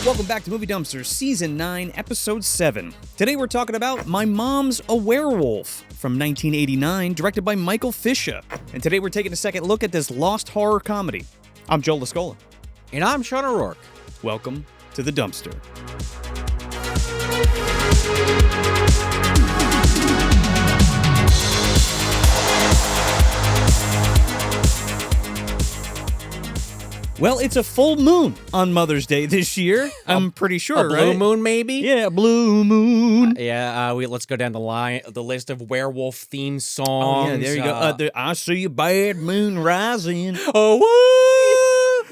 Welcome back to Movie Dumpster, Season 9, Episode 7. Today we're talking about My Mom's a Werewolf from 1989, directed by Michael Fisher. And today we're taking a second look at this lost horror comedy. I'm Joel Lascola. And I'm Sean O'Rourke. Welcome to the Dumpster. Well, it's a full moon on Mother's Day this year. I'm pretty sure, right? A blue moon, maybe? Yeah, blue moon. Let's go down the list of werewolf theme songs. Oh, yeah, there you go. I see a bad moon rising. Oh, woo!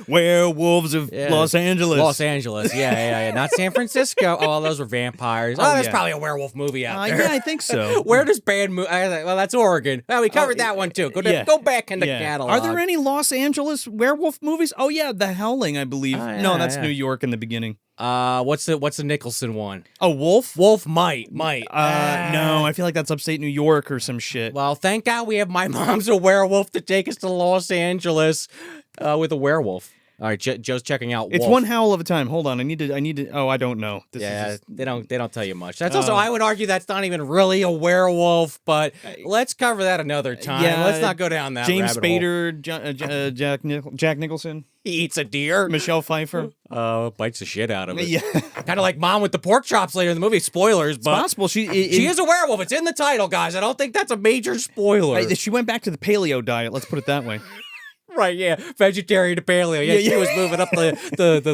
Werewolves of Los Angeles. Los Angeles, yeah. Not San Francisco. Oh, those were vampires. Oh, there's probably a werewolf movie out there. Yeah, I think so. Where does bad moon? I was like, well, that's Oregon. Well, we covered that one too. Go back in the catalog. Are there any Los Angeles werewolf movies? Oh yeah, The Howling, I believe. No, that's New York in the beginning. What's the Nicholson one? Oh, Wolf? Wolf might. No, I feel like that's upstate New York or some shit. Well, thank God we have My Mom's a Werewolf to take us to Los Angeles with a werewolf. All right, Joe's checking out Wolf. It's one howl at a time. Hold on, I need to. Oh, I don't know. They don't tell you much. That's also, I would argue that's not even really a werewolf, but let's cover that another time. Yeah, let's not go down that James rabbit hole. Spader, Jack Nicholson, He eats a deer. Michelle Pfeiffer. Bites the shit out of it. Yeah, kind of like Mom with the pork chops later in the movie. Spoilers, but it's possible she is a werewolf. It's in the title, guys. I don't think that's a major spoiler. She went back to the paleo diet. Let's put it that way. Right, yeah, vegetarian to paleo. Yeah, she was moving up the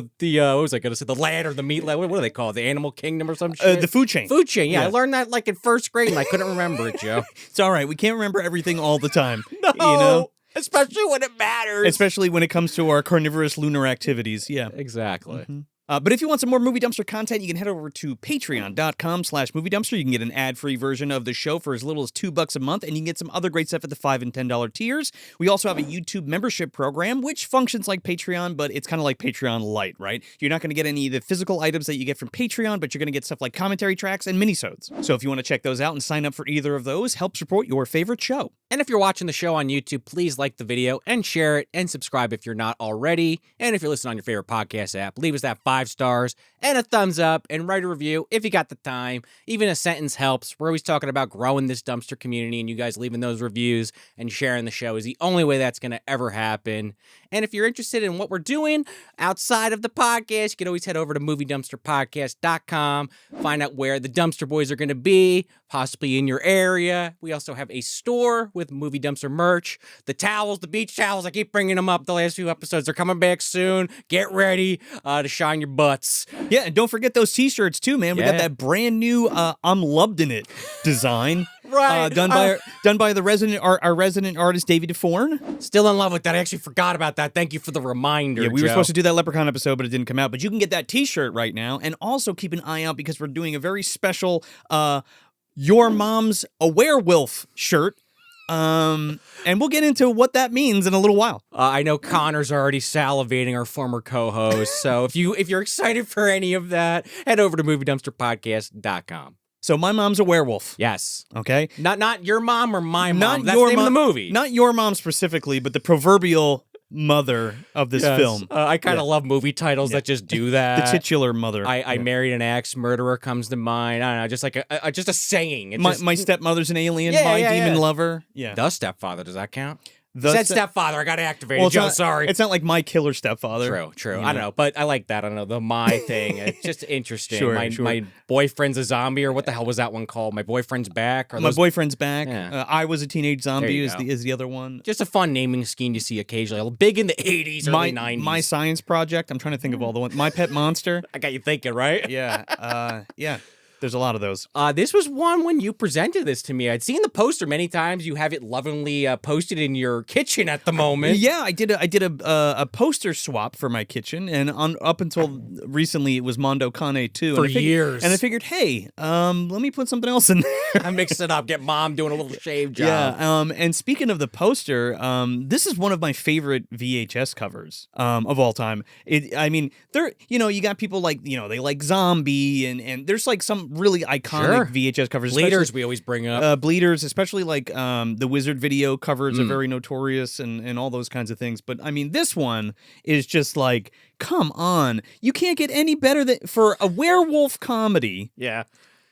what was I going to say? The ladder, the meat ladder. What do they call it? The animal kingdom or some shit? The food chain. Food chain. Yeah, I learned that like in first grade, and I couldn't remember it, Joe. It's all right. We can't remember everything all the time. No, you know? Especially when it matters. Especially when it comes to our carnivorous lunar activities. Yeah, exactly. Mm-hmm. But if you want some more Movie Dumpster content, you can head over to patreon.com/Movie Dumpster. You can get an ad-free version of the show for as little as $2 a month, and you can get some other great stuff at the $5 and $10 tiers. We also have a YouTube membership program, which functions like Patreon, but it's kind of like Patreon Lite, right? You're not going to get any of the physical items that you get from Patreon, but you're going to get stuff like commentary tracks and minisodes. So if you want to check those out and sign up for either of those, help support your favorite show. And if you're watching the show on YouTube, please like the video and share it and subscribe if you're not already. And if you're listening on your favorite podcast app, leave us that 5 stars and a thumbs up and write a review if you got the time. Even a sentence helps. We're always talking about growing this dumpster community, and you guys leaving those reviews and sharing the show is the only way that's going to ever happen. And if you're interested in what we're doing outside of the podcast, you can always head over to moviedumpsterpodcast.com, find out where the Dumpster Boys are going to be, possibly in your area. We also have a store with Movie Dumpster merch. The towels, the beach towels, I keep bringing them up the last few episodes. They're coming back soon. Get ready to shine your butts. Yeah, and don't forget those t-shirts too, man. We got that brand new I'm loved in it design. Right. Done by the our resident artist, Davey DeForn. Still in love with that. I actually forgot about that. Thank you for the reminder, Yeah, we Joe. were supposed to do that Leprechaun episode, but it didn't come out. But you can get that t-shirt right now. And also keep an eye out because we're doing a very special Your Mom's a Werewolf shirt. And we'll get into what that means in a little while. I know Connor's already salivating, our former co-host. So if you're excited for any of that, head over to moviedumpsterpodcast.com. So My Mom's a Werewolf. Yes. Okay. Not your mom or my mom. Not That's your the name of the mom, movie. Not your mom specifically, but the proverbial mother of this film. I kind of love movie titles that just do that. The titular mother. I married an axe murderer comes to mind. I don't know, just like just a saying. It's my stepmother's an alien. Yeah, my yeah, demon yeah. lover. Yeah. The Stepfather, does that count? Said Stepfather. I got activated. Well, Joe, sorry. It's not like My Killer Stepfather. True. You I don't know, but I like that. I don't know, the my thing. It's just interesting. Sure. My boyfriend's a zombie, or what the hell was that one called? My boyfriend's back. Or My boyfriend's back. Yeah. I Was a Teenage Zombie There you is the other one. Just a fun naming scheme to see occasionally. Big in the 80s, early 90s. My Science Project. I'm trying to think of all the ones. My Pet Monster. I got you thinking, right? Yeah. Yeah. There's a lot of those. This was one when you presented this to me. I'd seen the poster many times. You have it lovingly posted in your kitchen at the moment. Yeah, I did a poster swap for my kitchen, and up until recently it was Mondo Cane too. For years. And I figured, hey, let me put something else in there. I mixed it up. Get mom doing a little shave job. Yeah. And speaking of the poster, this is one of my favorite VHS covers of all time. You got people like, they like Zombie, and there's like some really iconic VHS covers. Bleeders we always bring up. Bleeders, especially like the Wizard video covers are very notorious and all those kinds of things. But I mean, this one is just like, come on. You can't get any better than for a werewolf comedy. Yeah.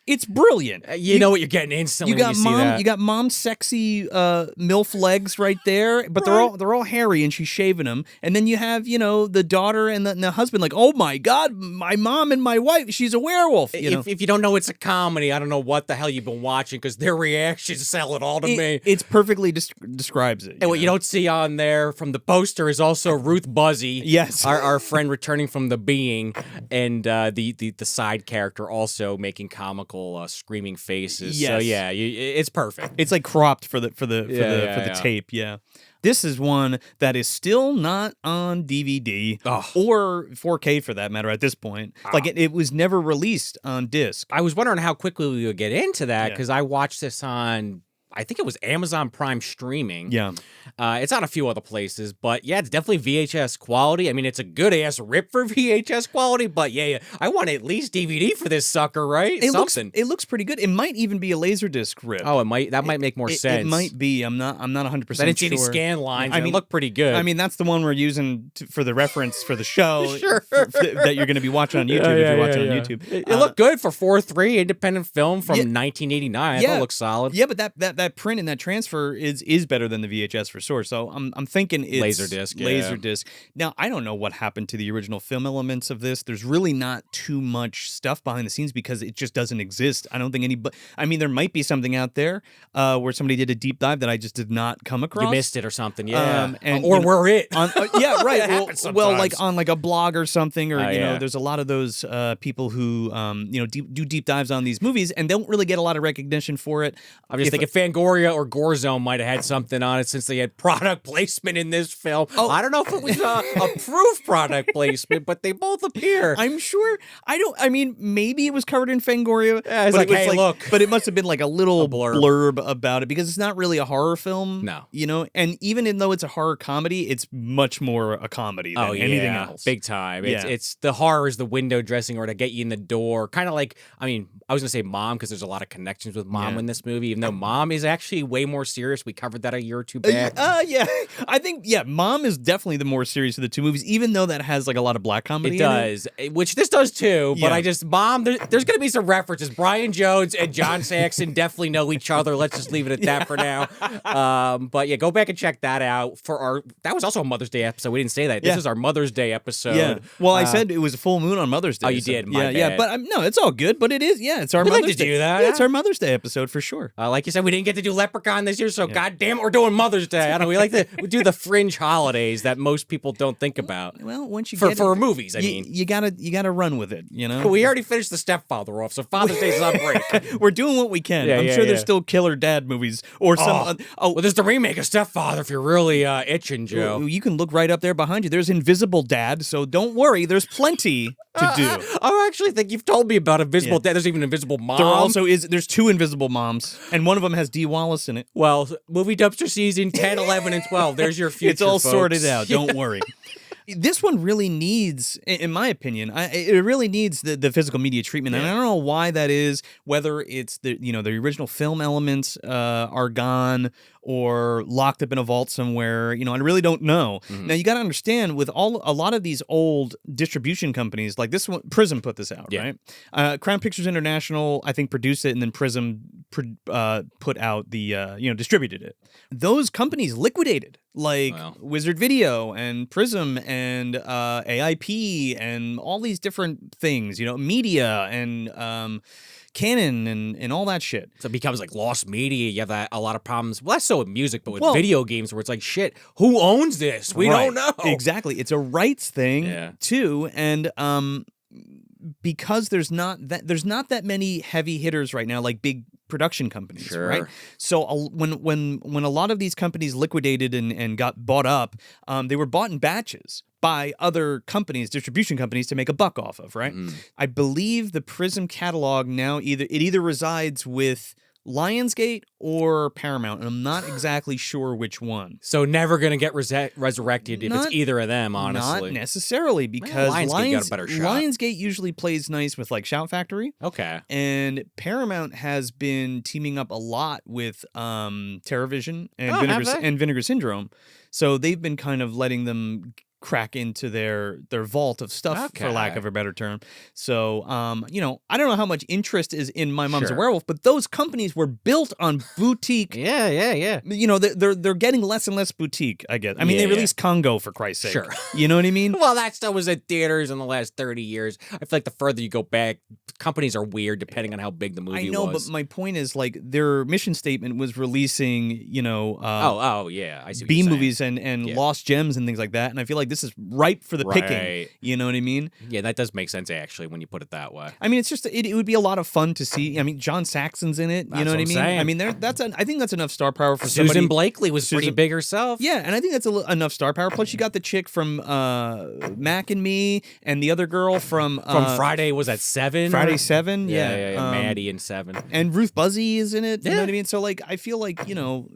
It's brilliant. You know what you're getting instantly when you see that. You got mom's sexy MILF legs right there, but they're all hairy and she's shaving them. And then you have, you know, the daughter and the husband like, oh my God, my mom and my wife, she's a werewolf. If you don't know it's a comedy, I don't know what the hell you've been watching because their reactions sell it all to me. It's perfectly describes it. And what you don't see on there from the poster is also Ruth Buzzy. Yes. Our friend returning from the being, and the side character also making comical screaming faces. Yes. So yeah, it's perfect. It's like cropped for the tape. Yeah. This is one that is still not on DVD or 4K for that matter at this point. Like it was never released on disc. I was wondering how quickly we would get into that because I watched this on, I think it was Amazon Prime streaming. Yeah. It's on a few other places, but yeah, it's definitely VHS quality. I mean, it's a good ass rip for VHS quality, but yeah, I want at least DVD for this sucker, right? It looks pretty good. It might even be a Laserdisc rip. Oh, that might make more sense. It might be. I'm not 100% sure. I didn't see any scan lines. I mean, look pretty good. I mean, that's the one we're using for the reference for the show sure. that you're going to be watching on YouTube if you're watching on YouTube. It looked good for 4:3 independent film from 1989. I thought it looked solid. Yeah, but that print and that transfer is better than the VHS for sure. So I'm thinking it's Laserdisc. Now, I don't know what happened to the original film elements of this. There's really not too much stuff behind the scenes because it just doesn't exist. I don't think I mean, there might be something out there where somebody did a deep dive that I just did not come across. You missed it or something, yeah. Or we're it. Yeah, right. well, like on like a blog or something, or you know, there's a lot of those people who you know do deep dives on these movies and don't really get a lot of recognition for it. I'm just thinking Fangoria or Gorezone might have had something on it since they had product placement in this film. I don't know if it was approved product placement, but they both appear. I'm sure. I mean, maybe it was covered in Fangoria. Yeah, it's like, hey, look. But it must have been like a little blurb about it because it's not really a horror film. No. You know, and even though it's a horror comedy, it's much more a comedy than anything else. Big time. It's the horror is the window dressing or to get you in the door. Kind of like, I mean, I was going to say Mom because there's a lot of connections with Mom in this movie, even though Mom is actually way more serious. We covered that a year or two back. Yeah. I think, Mom is definitely the more serious of the two movies, even though that has like a lot of black comedy It does, which this does too, but I just, Mom, there's going to be some references. Brian Jones and John Saxon definitely know each other. Let's just leave it at that for now. But yeah, go back and check that out that was also a Mother's Day episode. We didn't say that. This is our Mother's Day episode. Yeah. Well, I said it was a full moon on Mother's Day. Oh, you did? My bad. But no, it's all good, but it is, it's our Mother's Day. Do that. Yeah, it's our Mother's Day episode for sure. Like you said, we didn't get to do Leprechaun this year, so goddamn it, we're doing Mother's Day. I don't know, we do the fringe holidays that most people don't think about. Well, once you for movies, I mean. You gotta run with it, you know? We already finished the Stepfather off, so Father's Day is on break. We're doing what we can. I'm sure there's still killer dad movies or some... well, there's the remake of Stepfather if you're really itching, Joe. You can look right up there behind you. There's Invisible Dad, so don't worry. There's plenty to do. I actually think you've told me about Invisible Dad. There's even Invisible Mom. There's two Invisible Moms, and one of them has Dee Wallace in it. Well, Movie Dumpster Season 10, 11, and 12. There's your future, It's all folks. sorted out. Don't worry. This one really needs, in my opinion, it really needs the physical media treatment, and I don't know why that is. Whether it's the original film elements are gone or locked up in a vault somewhere, I really don't know. Now you got to understand, with a lot of these old distribution companies, like this one, Prism put this out, right? Crown Pictures International, I think, produced it, and then Prism put out the distributed it. Those companies liquidated. Like Wizard Video and Prism and AIP and all these different things, media and Canon and all that shit. So it becomes like lost media. You have a lot of problems. Well, that's so with music, but with video games where it's like, shit, who owns this? We don't know. Exactly. It's a rights thing too. And because there's not that many heavy hitters right now, like big production companies, right? So when a lot of these companies liquidated and got bought up, they were bought in batches by other companies, distribution companies, to make a buck off of, right? I believe the Prism catalog now either resides with Lionsgate or Paramount, and I'm not exactly sure which one. So never gonna get resurrected if Not- it's either of them, honestly. Not necessarily, because Lionsgate got a better shot. Lionsgate usually plays nice with like Shout Factory, Okay. and Paramount has been teaming up a lot with TerraVision and Oh, have they? Vinegar Syndrome, so they've been kind of letting them crack into their vault of stuff, for lack Okay. of a better term. So, you know, I don't know how much interest is in My Mom's a Sure. Werewolf, but those companies were built on boutique. Yeah. You know, they're getting less and less boutique, I guess. I mean, they Yeah. released Congo, for Christ's sake. Sure. You know what I mean? Well, that stuff was at theaters in the last 30 years. I feel like the further you go back, companies are weird depending on how big the movie I know, was. but my point is, like, their mission statement was releasing, you know, oh, yeah. I see what B you're saying. movies and Yeah. lost gems and things like that. And I feel like this is ripe for the picking. Right. You know what I mean? Yeah, that does make sense, actually, when you put it that way. I mean, it's just it would be a lot of fun to see. I mean, John Saxon's in it. You That's know what I what mean? I'm saying. I mean, I think that's enough star power for Susan somebody. Blakely was pretty Susan- big herself. Yeah, and I think that's enough star power. Plus, you got the chick from Mac and Me, and the other girl from Friday, was that 7? Friday 7. Yeah. Maddie and 7. And Ruth Buzzy is in it. You know Yeah. what I mean? So, like, I feel like, you know,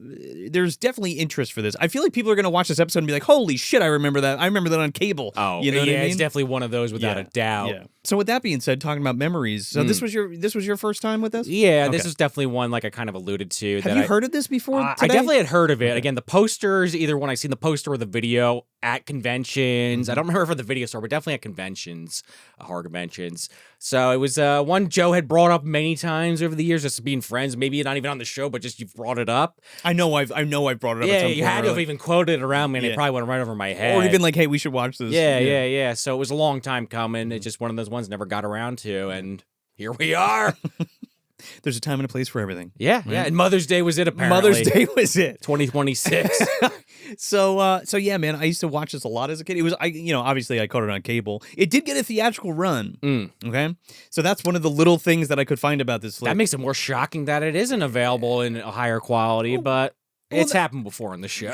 there's definitely interest for this. I feel like people are going to watch this episode and be like, holy shit, I remember that. I remember that on cable. Oh, you know what I mean? it's definitely one of those without a doubt. Yeah. So with that being said, talking about memories, so this was your first time with this? Yeah, this Okay. is definitely one like I kind of alluded to. Have that you I, heard of this before? I today? definitely had heard of it. Okay. Again, the posters, either when I seen the poster or the video at conventions. I don't remember for the video store, but definitely at conventions, horror conventions. So it was one Joe had brought up many times over the years, just being friends. Maybe not even on the show, but just you've brought it up. I know I've brought it up. Yeah, at some you point had to have early. even quoted it around me, and Yeah. it probably went right over my head. Or even like, hey, we should watch this. Yeah. So it was a long time coming. It's just one of those ones never got around to, and here we are. There's a time and a place for everything. Yeah. And Mother's Day was it, apparently. Mother's Day was it. 2026. So yeah, man, I used to watch this a lot as a kid. It was, obviously I caught it on cable. It did get a theatrical run. Okay, so that's one of the little things that I could find about this. That makes it more shocking that it isn't available in a higher quality, but it's happened before on the show.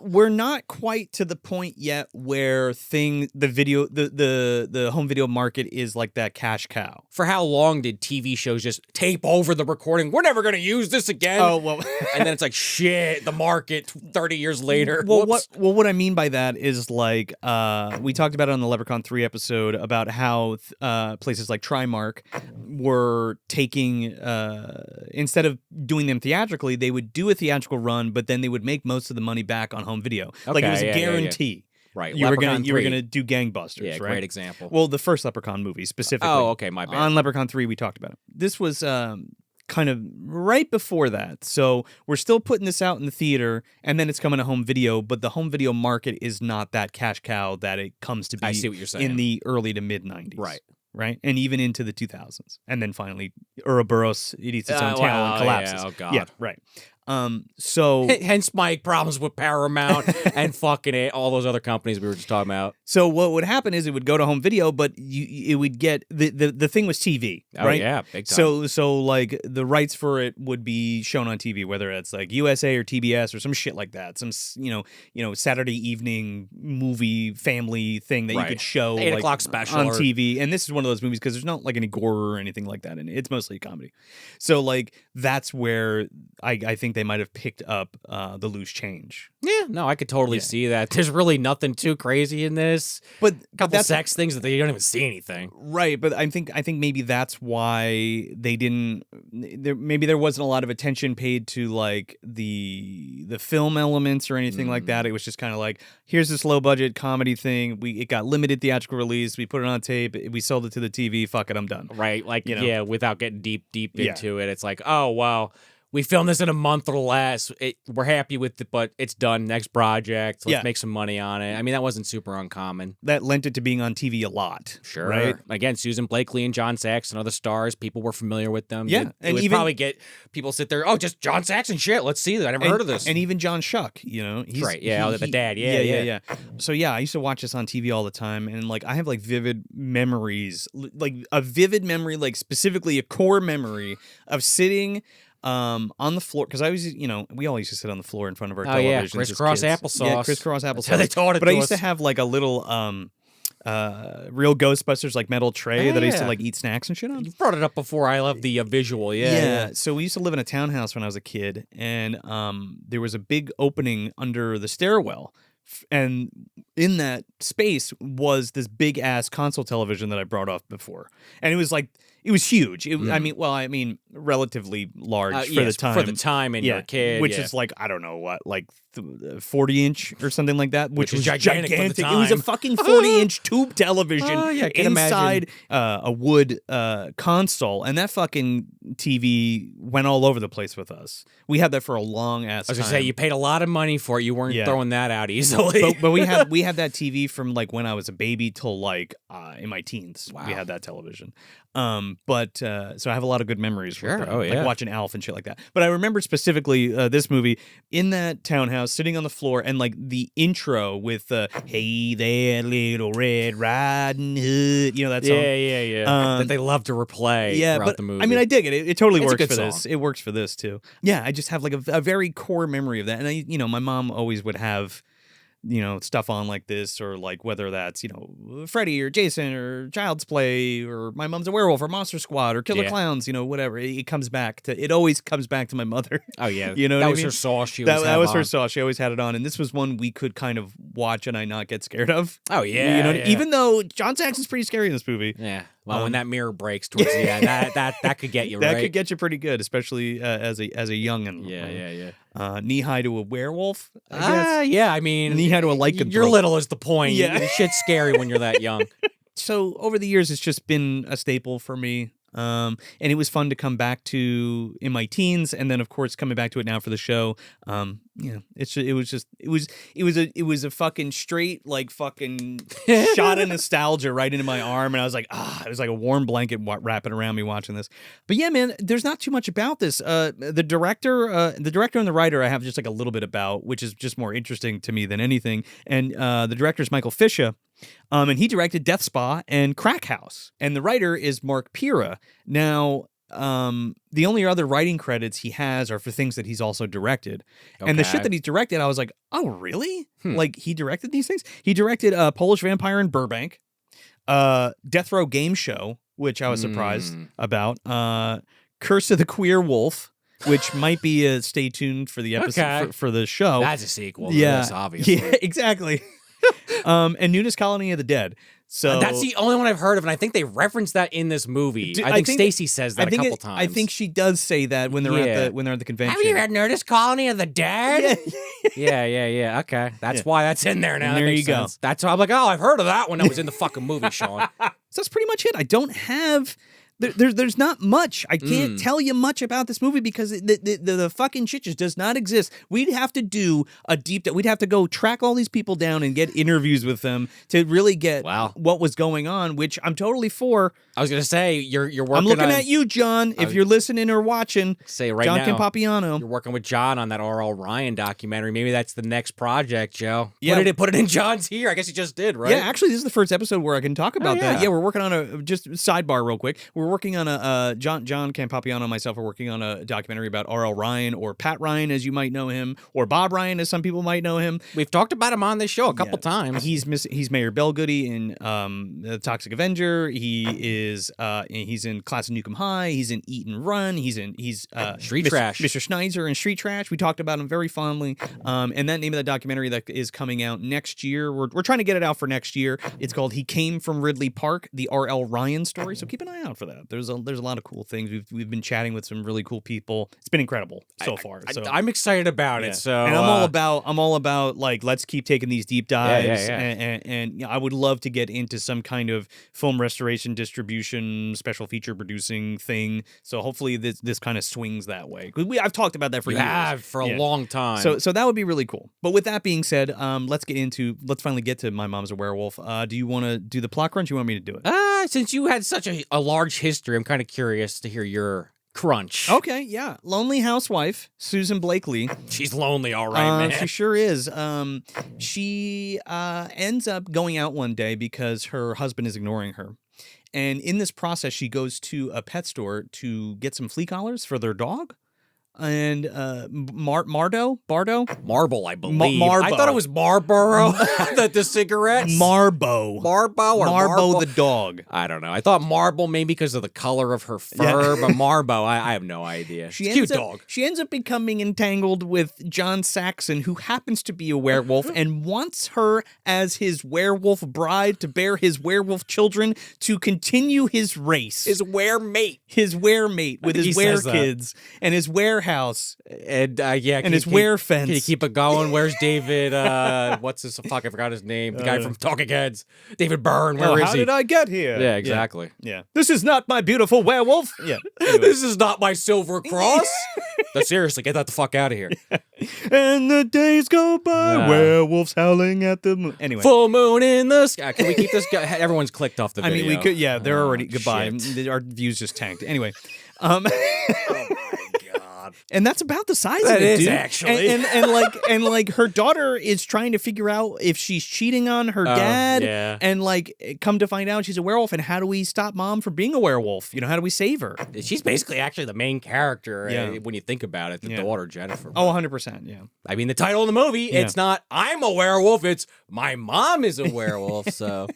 We're not quite to the point yet where the home video market is like that cash cow. For how long did TV shows just tape over the recording? We're never going to use this again. Oh well, And then it's like, shit, the market 30 years later. Well, Whoops. what I mean by that is like we talked about it on the Leprechaun 3 episode about how places like Trimark were taking instead of doing them theatrically, they would do a theatrical run, but then they would make most of the money back on home video. Like it was Okay, a yeah. guarantee. Right. You were Leprechaun gonna 3. do gangbusters, Yeah, right? great example. Well, the first Leprechaun movie specifically. Oh, okay, my bad. On Leprechaun 3, we talked about it. This was kind of right before that. So we're still putting this out in the theater, and then it's coming to home video, but the home video market is not that cash cow that it comes to be I see what you're saying. in the early to mid-90s. Right. And even into the 2000s. And then finally, Ouroboros, it eats its own tail and collapses. Yeah, oh, God. Yeah, right. So Hence my problems with Paramount and fucking it, all those other companies we were just talking about. So what would happen is it would go to home video, but it would get the thing was TV, Oh, right? yeah, big time. So like the rights for it would be shown on TV, whether it's like USA or TBS or some shit like that, some Saturday evening movie family thing that you Right. could show 8 like, o'clock special on or- TV. And this is one of those movies because there's not like any gore or anything like that in it. It's mostly a comedy. So like that's where I think they might have picked up the loose change. Yeah, no, I could totally see that. There's really nothing too crazy in this. But A couple that's sex things that they don't even see anything. right, but I think maybe that's why they didn't. Maybe there wasn't a lot of attention paid to like the film elements or anything like that. It was just kind of like, here's this low budget comedy thing. It got limited theatrical release. We put it on tape. We sold it to the TV. Fuck it, I'm done. Right, like, You know? without getting deep Yeah. into it. It's like, oh, well, we filmed this in a month or less. We're happy with it, but it's done. Next project. Let's Yeah. make some money on it. I mean, that wasn't super uncommon. That lent it to being on TV a lot. Sure. Right. Again, Susan Blakely and John Saxon, other stars. People were familiar with them. Yeah, It and would even- probably get people sit there, oh, just John Saxon shit. Let's see that. I never heard of this. And even John Shuck, he's Right, yeah, the dad, yeah. So yeah, I used to watch this on TV all the time, and like I have like vivid memories, like a vivid memory, like specifically a core memory of sitting on the floor, because I was, we all used to sit on the floor in front of our Oh, yeah, televisions. as crisscross kids. applesauce. Yeah, crisscross applesauce. That's how they taught it But to I used us. to have like a little real Ghostbusters like metal tray Oh, that I used to yeah. like eat snacks and shit on. You brought it up before. I love the visual. Yeah. So we used to live in a townhouse when I was a kid, and there was a big opening under the stairwell. And in that space was this big ass console television that I brought up before, and it was huge. I mean, relatively large for the time. For the time, and you're a kid, which is like I don't know what, like 40-inch or something like that, which was gigantic. For the time. It was a fucking 40-inch tube television inside a wood console, and that fucking TV went all over the place with us. We had that for a long ass time. I was gonna say you paid a lot of money for it. You weren't throwing that out easily. But we had that TV from like when I was a baby till like in my teens. Wow. We had that television. So I have a lot of good memories with that, like watching Alf and shit like that. But I remember specifically this movie in that townhouse, sitting on the floor, and like the intro with "Hey there, little Red Riding Hood," you know that song. Yeah. That they love to replay throughout the movie. I mean, I dig it. It totally works for song. this. It works for this too. Yeah, I just have like a very core memory of that, and my mom always would have stuff on like this, or like whether that's Freddy or Jason or Child's Play or My Mom's a Werewolf or Monster Squad or Killer Clowns, whatever. It always comes back to my mother. Oh yeah, that was her sauce. That was her sauce. She always had it on, and this was one we could kind of watch and I not get scared of. Oh yeah, even though John Saxon's pretty scary in this movie. Yeah. Well, when that mirror breaks towards the end, that could get you right. That could get you pretty good, especially as a youngin. Yeah. Knee high to a werewolf. I guess. Yeah. I mean, knee high to a lycanthrope. You're little is the point. Yeah. Shit's scary when you're that young. So over the years, it's just been a staple for me. And it was fun to come back to in my teens, and then of course coming back to it now for the show. It was a fucking straight like fucking shot of nostalgia right into my arm, and I was like, it was like a warm blanket wrapping around me watching this. But yeah, man, there's not too much about this. The director and the writer I have just like a little bit about, which is just more interesting to me than anything. And the director is Michael Fisher. And he directed Death Spa and Crack House. And the writer is Mark Pira. Now, the only other writing credits he has are for things that he's also directed. Okay. And the shit that he's directed, I was like, oh, really? Like, he directed these things? He directed Polish Vampire in Burbank, Death Row Game Show, which I was surprised about, Curse of the Queer Wolf, which might be a stay tuned for the episode for the show. That's a sequel to this, obviously. Yeah, exactly. And Nudist Colony of the Dead. So that's the only one I've heard of, and I think they reference that in this movie. I think Stacy says that a couple times. I think she does say that when they're at the convention. Have you heard Nudist Colony of the Dead? Yeah. Okay, that's why that's in there now. And there you go. That's why I'm like, I've heard of that when I was in the fucking movie, Sean. So that's pretty much it. I don't have. There's not much. I can't tell you much about this movie because the fucking shit just does not exist. We'd have to do a deep dive. We'd have to go track all these people down and get interviews with them to really get what was going on, which I'm totally for. I was going to say, you're working I'm looking at you, John, if you're listening or watching. Say right John now, Campapiano. You're working with John on that R.L. Ryan documentary. Maybe that's the next project, Joe. Yeah. Put it in John's here. I guess he just did, right? Yeah, actually, this is the first episode where I can talk about that. Yeah, we're working on just sidebar real quick. We're working on John Campapiano and myself are working on a documentary about R.L. Ryan, or Pat Ryan, as you might know him, or Bob Ryan, as some people might know him. We've talked about him on this show a couple times. He's Mayor Bellgoody in The Toxic Avenger. He's in Class of Nukem High. He's in Eat and Run. He's Street Trash. Mr. Schneider in Street Trash. We talked about him very fondly. And that name of that documentary that is coming out next year. We're trying to get it out for next year. It's called He Came from Ridley Park: The R.L. Ryan Story. So keep an eye out for that. There's a lot of cool things. We've been chatting with some really cool people. It's been incredible so far. So I'm excited about it. So and I'm all about like, let's keep taking these deep dives. And I would love to get into some kind of film restoration, distribution, special feature producing thing. So hopefully this kind of swings that way. I've talked about that for years. For a long time. So that would be really cool. But with that being said, let's finally get to My Mom's a Werewolf. Do you want to do the plot crunch? Or you want me to do it? Since you had such a large history, I'm kind of curious to hear your crunch. Okay, yeah. Lonely housewife, Susan Blakely. She's lonely, all right, man. She sure is. She ends up going out one day because her husband is ignoring her. And in this process, she goes to a pet store to get some flea collars for their dog. and Bardo? Marble, I believe. Marbo. I thought it was Marlboro, the cigarettes. Marbo. Marbo or Marbo the dog. I don't know. I thought Marble maybe because of the color of her fur, but Marbo, I have no idea. She's a cute dog. She ends up becoming entangled with John Saxon, who happens to be a werewolf and wants her as his werewolf bride to bear his werewolf children to continue his race. His weremate. His weremate with his were kids and his warehouse. And and his were fence. Can you keep it going? Where's David? What's his? Fuck, I forgot his name. The guy from Talking Heads. David Byrne. Where is he? How did I get here? Yeah, exactly. Yeah. This is not my beautiful werewolf. Yeah. Anyway. This is not my silver cross. No, seriously, get that the fuck out of here. And the days go by, werewolves howling at the moon. Anyway. Full moon in the sky. Can we keep this guy? Everyone's clicked off the video. I mean, we could, yeah, they're already, goodbye. Our views just tanked. Anyway. Oh my God. And that's about the size of it, is, dude. actually. And like her daughter is trying to figure out if she's cheating on her dad. Yeah. And like come to find out she's a werewolf. And how do we stop mom from being a werewolf? You know, how do we save her? She's basically actually the main character when you think about it. The daughter, Jennifer. Oh, 100%. Yeah. I mean, the title of the movie, it's not I'm a werewolf. It's my mom is a werewolf. So.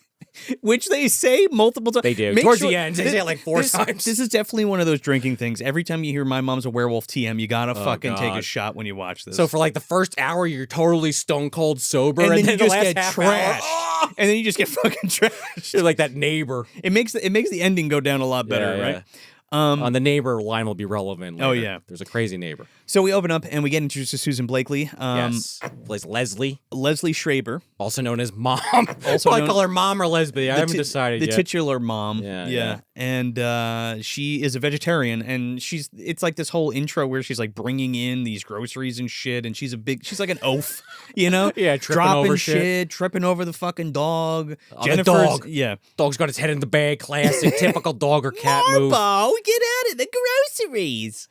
Which they say multiple times. They do. Towards the end, they say it like four times. This is definitely one of those drinking things. Every time you hear my mom's a werewolf TM, you gotta fucking take a shot when you watch this. So for like the first hour, you're totally stone cold sober, and then you the just last get half trashed. And then you just get fucking trashed. You're like that neighbor. It makes the ending go down a lot better, right? On the neighbor line will be relevant later. Oh, yeah. There's a crazy neighbor. So we open up and we get introduced to Susan Blakely. Yes. Plays Leslie. Leslie Schreiber. Also known as Mom. Also I call her Mom or Leslie. I haven't decided yet. The titular mom. Yeah. And she is a vegetarian. And it's like this whole intro where she's like bringing in these groceries and shit. And she's like an oaf, you know? Yeah, dropping over shit, tripping over the fucking dog. Jennifer's, the dog. Yeah. Dog's got its head in the bag. Classic, typical dog or cat move. Marbo, get out of the groceries.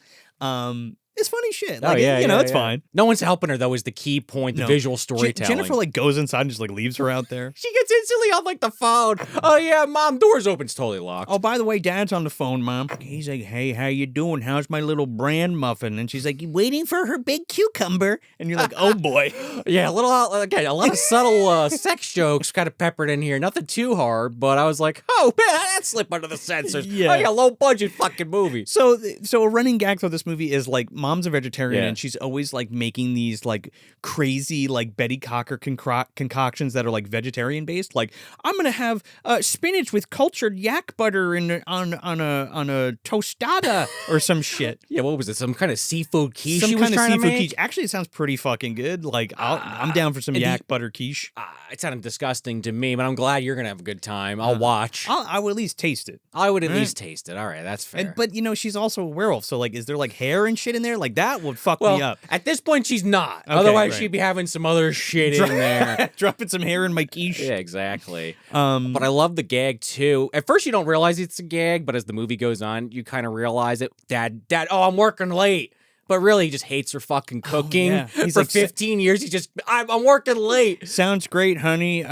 It's funny shit. Like, it's fine. No one's helping her, though, is the key point, the visual storytelling. Jennifer, like, goes inside and just, like, leaves her out there. She gets instantly on, like, the phone. Oh, yeah, Mom, door's open. It's totally locked. Oh, by the way, Dad's on the phone, Mom. He's like, hey, how you doing? How's my little bran muffin? And she's like, waiting for her big cucumber. And you're like, oh, boy. Yeah, a lot of subtle sex jokes kind of peppered in here. Nothing too hard, but I was like, oh, man, that slipped under the censors. Yeah. Oh, yeah, low-budget fucking movie. So a running gag through this movie is, like, Mom's a vegetarian, and she's always like making these like crazy like Betty Crocker concoctions that are like vegetarian based. Like I'm gonna have spinach with cultured yak butter on a tostada or some shit. Yeah, what was it? Some kind of seafood quiche. Some kind of seafood quiche. Actually, it sounds pretty fucking good. Like I'm down for some yak butter quiche. It sounded disgusting to me, but I'm glad you're gonna have a good time. I'll watch. I would at least taste it. I would at least taste it. All right, that's fair. But you know, she's also a werewolf, so like, is there like hair and shit in there? Like that would fuck me up. At this point, she's not. Okay, Otherwise, she'd be having some other shit in there. Dropping some hair in my quiche. Yeah, exactly. But I love the gag, too. At first, you don't realize it's a gag, but as the movie goes on, you kind of realize it. Dad, oh, I'm working late. But really, he just hates her fucking cooking. He's for like, 15 years, I'm working late. Sounds great, honey.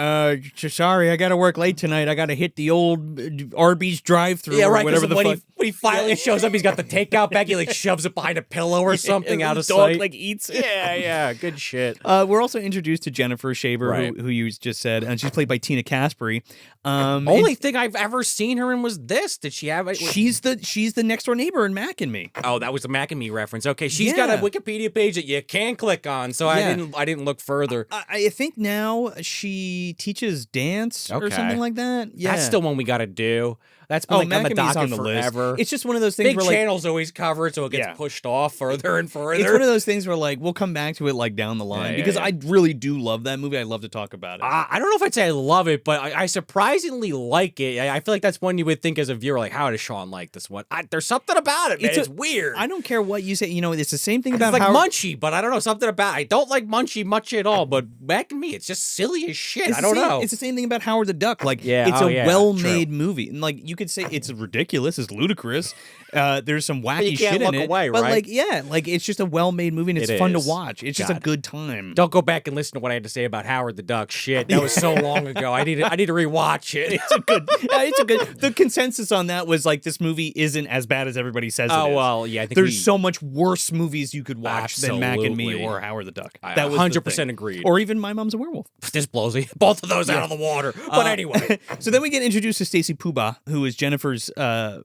Sorry, I got to work late tonight. I got to hit the old Arby's drive-thru or whatever the fuck. When he finally shows up, he's got the takeout bag. He like shoves it behind a pillow or something out of sight. The dog like eats it. Yeah, good shit. We're also introduced to Jennifer Schreiber, who you just said, and she's played by Tina Caspary. Only thing I've ever seen her in was this. Did she have it? She's the next door neighbor in Mac and Me. Oh, that was a Mac and Me reference. Okay, she's got a Wikipedia page that you can click on, so I didn't look further. I think now she teaches dance or something like that. Yeah, that's still one we got to do. That's been like on the docket forever. It's just one of those things where like, channels always cover it, so it gets pushed off further and further. It's one of those things where like we'll come back to it like down the line because I really do love that movie. I love to talk about it. I don't know if I'd say I love it, but I surprisingly like it. I feel like that's one you would think as a viewer, like, how does Sean like this one? There's something about it, man. It's weird. I don't care what you say. You know, it's the same thing about it's like Munchie, but I don't know, something about I don't like Munchie much at all, but Back in Me, it's just silly as shit. I don't know. It's the same thing about Howard the Duck. Like, it's a well-made movie. And like, you could say it's ridiculous, it's ludicrous. ludicrous. There's some wacky you can't shit look in it. away, but right? it's just a well-made movie and it's It fun to is. watch. It's just a God. good time. Don't go back and listen to what I had to say about Howard the Duck. Shit, that was so long ago. I need to rewatch it. It's a good. The consensus on that was like this movie isn't as bad as everybody says it is. Oh well, yeah. I think There's so much worse movies you could watch than Mac and Me Absolutely. or Howard the Duck. I That was 100% agreed. Or even My Mom's a Werewolf. This blows both of those out of the water. But anyway, So then we get introduced to Stacy Puba, who is Jennifer's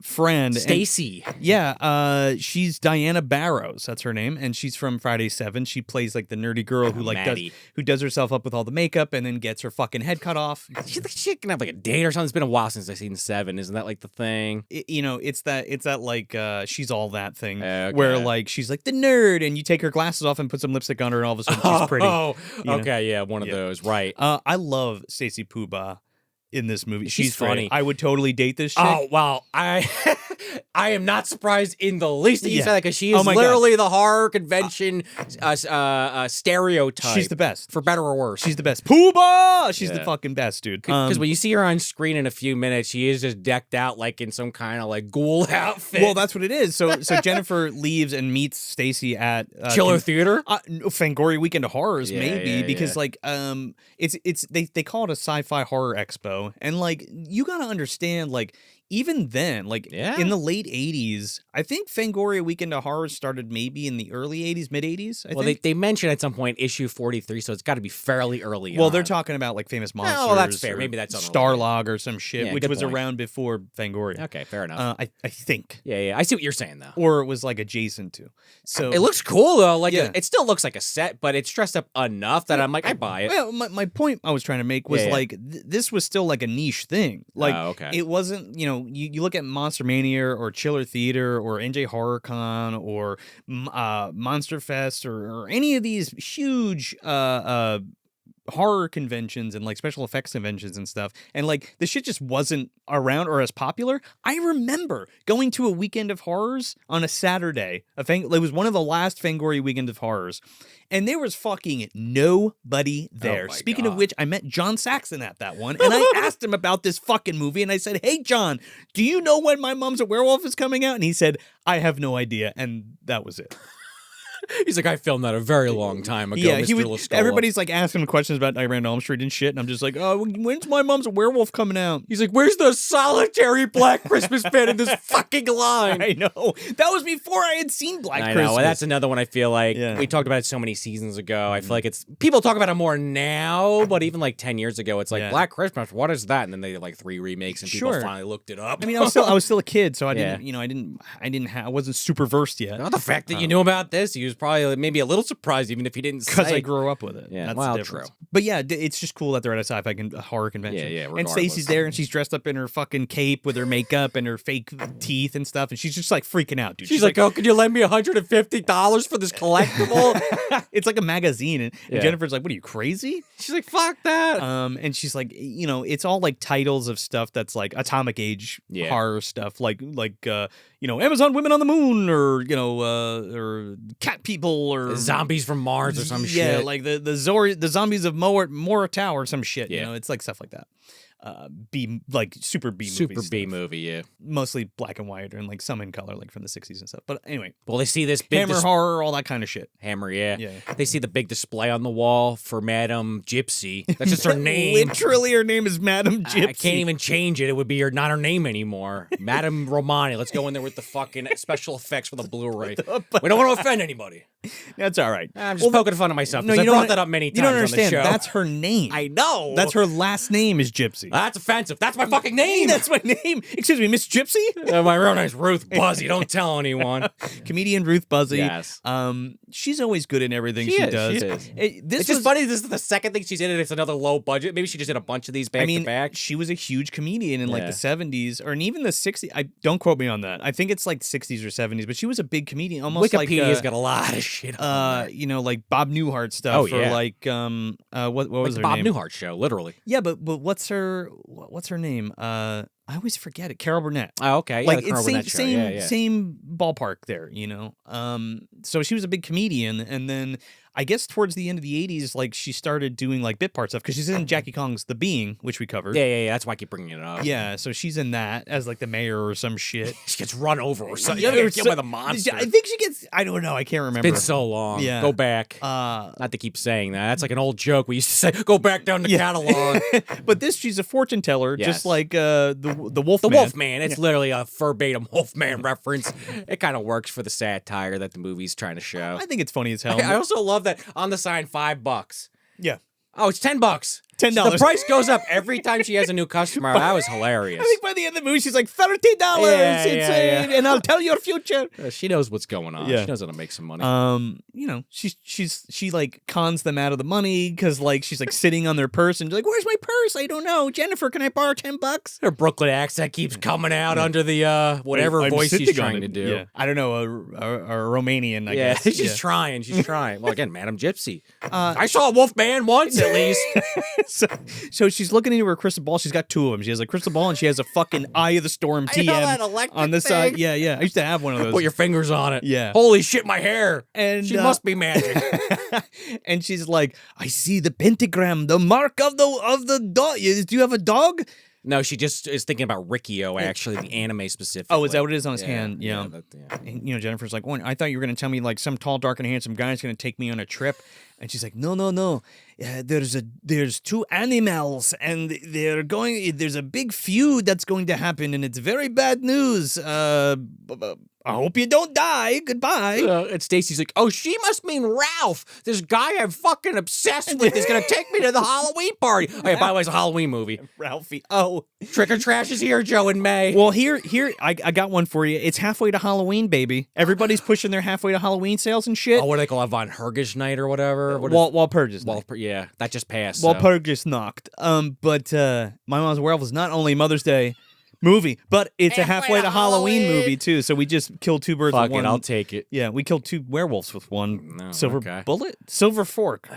friend. Stacy. She's Diana Barrows. That's her name, and she's from Friday 7. She plays like the nerdy girl who Maddie. does herself up with all the makeup and then gets her fucking head cut off. She can have like a date or something. It's been a while since I've seen 7. Isn't that like the thing? It's that like she's all that thing Okay. where like she's like the nerd, and you take her glasses off and put some lipstick on her, and all of a sudden she's pretty. Oh, you know? okay, yeah, one of those, right? I love Stacy Puba in this movie. She's great. funny. I would totally date this chick. Oh well, I am not surprised in the least that you Yeah. said that because she is my literally the horror convention stereotype. She's the best. for better or worse. She's the best. Puba! She's the Yeah. fucking best, dude. Because when you see her on screen in a few minutes, she is just decked out like in some kind of like ghoul outfit. Well, that's what it is. So Jennifer leaves and meets Stacy at Chiller Theater. no, Fangoria Weekend of Horrors, Yeah, maybe yeah, because yeah. like they call it a sci-fi horror expo, and like you gotta understand like. Even then, like Yeah. in the late 80s, I think Fangoria Weekend of Horrors started maybe in the early 80s, mid 80s. Well, they mentioned at some point issue 43, so it's got to be fairly early Well, on. they're talking about like Famous Monsters. Oh, well, that's fair. or Maybe that's unrelated. Starlog or some shit, Yeah, which good was point. around before Fangoria. Okay, fair enough. I think. Yeah, I see what you're saying, though. Or it was like adjacent to. So It looks cool, though. Like, Yeah. it still looks like a set, but it's dressed up enough that I'm like, I buy it. Well, my point I was trying to make was Yeah, yeah. like this was still like a niche thing. Like Oh, okay. it wasn't, you look at Monster Mania or Chiller Theater or NJ HorrorCon or Monster Fest or any of these huge horror conventions and like special effects conventions and stuff, and like the shit just wasn't around or as popular. I remember going to a Weekend of Horrors on a Saturday. It was one of the last Fangoria Weekend of Horrors, and there was fucking nobody there. my Speaking of God. which, I met John Saxon at that one, and I asked him about this fucking movie, and I said, "Hey John, do you know when My Mom's a Werewolf is coming out?" And he said, "I have no idea," and that was it. He's like, I filmed that a very long time ago, Yeah, Mr. Lascola. everybody's like asking him questions about Nightmare on Elm Street and shit, and I'm just like, "Oh, when's My Mom's a Werewolf coming out?" He's like, where's the solitary Black Christmas fan in this fucking line? I know. That was before I had seen Black I Christmas. know. That's another one I feel like Yeah. we talked about it so many seasons ago. I feel like it's people talk about it more now, but even like 10 years ago, it's like Yeah. Black Christmas. What is that? And then they did like 3 remakes, and people Sure. finally looked it up. I mean, I was still a kid, so I Yeah. didn't, I wasn't super versed yet. Not the fact that you knew about this, he was probably maybe a little surprised, even if he didn't Because say. I grew up with it. Yeah, That's well, the difference. true. But yeah, it's just cool that they're at a sci-fi horror convention. Yeah, And regardless. Stacey's there, and she's dressed up in her fucking cape with her makeup and her fake teeth and stuff, and she's just like freaking out, dude. She's like, oh, could you lend me $150 for this collectible? it's like a magazine, and Yeah. Jennifer's like, "What are you, crazy?" She's like, fuck that. And she's like, it's all like titles of stuff that's like atomic age Yeah. horror stuff, like Amazon Women on the Moon, or or Cat People, or Zombies from Mars or some yeah, shit. like the zombies of Moratau or some shit. Yeah. It's like stuff like that. Super B Super movie B stuff. movie, yeah. Mostly black and white and like some in color, like from the 60s and stuff. But anyway, Well, they see this big Hammer horror, all that kind of shit. Hammer, yeah. Yeah. They see the big display on the wall for Madame Gypsy. That's just her name. Literally, her name is Madame Gypsy. I can't even change it. It would be not her name anymore. Madame Romani. Let's go in there with the fucking special effects for the Blu-ray. We don't want to offend anybody. That's all right. I'm just poking fun at myself No, because you I don't brought that up many times You don't on the understand. show. That's her name. I know. That's her last name is Gypsy. That's offensive. That's my fucking name. That's my name. Excuse me, Miss Gypsy? My real name's Ruth Buzzy. Don't tell anyone. Comedian Ruth Buzzy. Yes. She's always good in everything She she is, does. she is. This It's just was- funny. This is the second thing she's in, and it's another low budget. Maybe she just did a bunch of these back to back. she was a huge comedian in like Yeah. the 70s or even the 60s. Don't quote me on that. I think it's like 60s or 70s, but she was a big comedian. Almost Wikipedia's like got a lot of shit on there. like Bob Newhart stuff. Oh, or yeah. like what was Like her the Bob name? Newhart show, literally. Yeah, but what's her name? I always forget it. Carol Burnett. Oh, okay. Yeah, Like the Carol it's Burnett show. Yeah, yeah. same ballpark there, you know. So she was a big comedian, and then I guess towards the end of the '80s, like she started doing like bit part stuff because she's in Jackie Kong's The Being, which we covered. Yeah. That's why I keep bringing it up. Yeah, so she's in that as like the mayor or some shit. She gets run over or something. Yeah, Yeah, or killed by the monster. I think she gets. I don't know. I can't remember. It's been so long. Yeah. Go back. Not to keep saying that. That's like an old joke we used to say. Go back down the catalog. But she's a fortune teller, Yes. just like the Wolfman. The Wolfman. It's literally a verbatim Wolfman reference. It kind of works for the satire that the movie's trying to show. I think it's funny as hell. I also love that on the sign $5. Yeah. Oh, it's $10. $10. The price goes up every time she has a new customer. That was hilarious. I think by the end of the movie, she's like $30. Yeah. And I'll tell your future. She knows what's going on. Yeah. She knows how to make some money. You know, she like cons them out of the money because like she's like sitting on their purse and like, where's my purse? I don't know. Jennifer, can I borrow $10? Her Brooklyn accent keeps coming out under the whatever I'm voice she's sitting on trying to it. do. Yeah. I don't know, a Romanian, I guess. She's trying. She's trying. Well, again, Madam Gypsy. I saw a Wolfman once, at least. So she's looking into her crystal ball. She's got two of them. She has a crystal ball and she has a fucking Eye of the Storm I know that TM electric on the side. thing. Yeah. I used to have one of those. Put your fingers on it. Yeah. Holy shit, my hair. And She must be magic. And she's like, I see the pentagram, the mark of the dog. Do you have a dog? No, she just is thinking about Riccio, actually, the anime specifically. Oh, is that what it is on his hand? Yeah. Yeah. And, you know, Jennifer's like, oh, I thought you were going to tell me like some tall, dark, and handsome guy is going to take me on a trip. And she's like, no. There's two animals and there's a big feud that's going to happen and it's very bad news. I hope you don't die. Goodbye. And Stacy's like, oh, she must mean Ralph. This guy I'm fucking obsessed with is going to take me to the Halloween party. Oh, yeah, by the way, it's a Halloween movie. Ralphie. Oh. Trick or Trash is here, Joe, in May. Well, here, I got one for you. It's halfway to Halloween, baby. Everybody's pushing their halfway to Halloween sales and shit. Oh, what do they call it? Von Hergish night or whatever? Walpurgis night. Yeah, that just passed. Walpurgis knocked. But My Mom's Werewolf is not only Mother's Day movie, but it's a halfway to Halloween movie too. So we just killed two birds with one. I'll take it. Yeah, we killed two werewolves with one silver fork.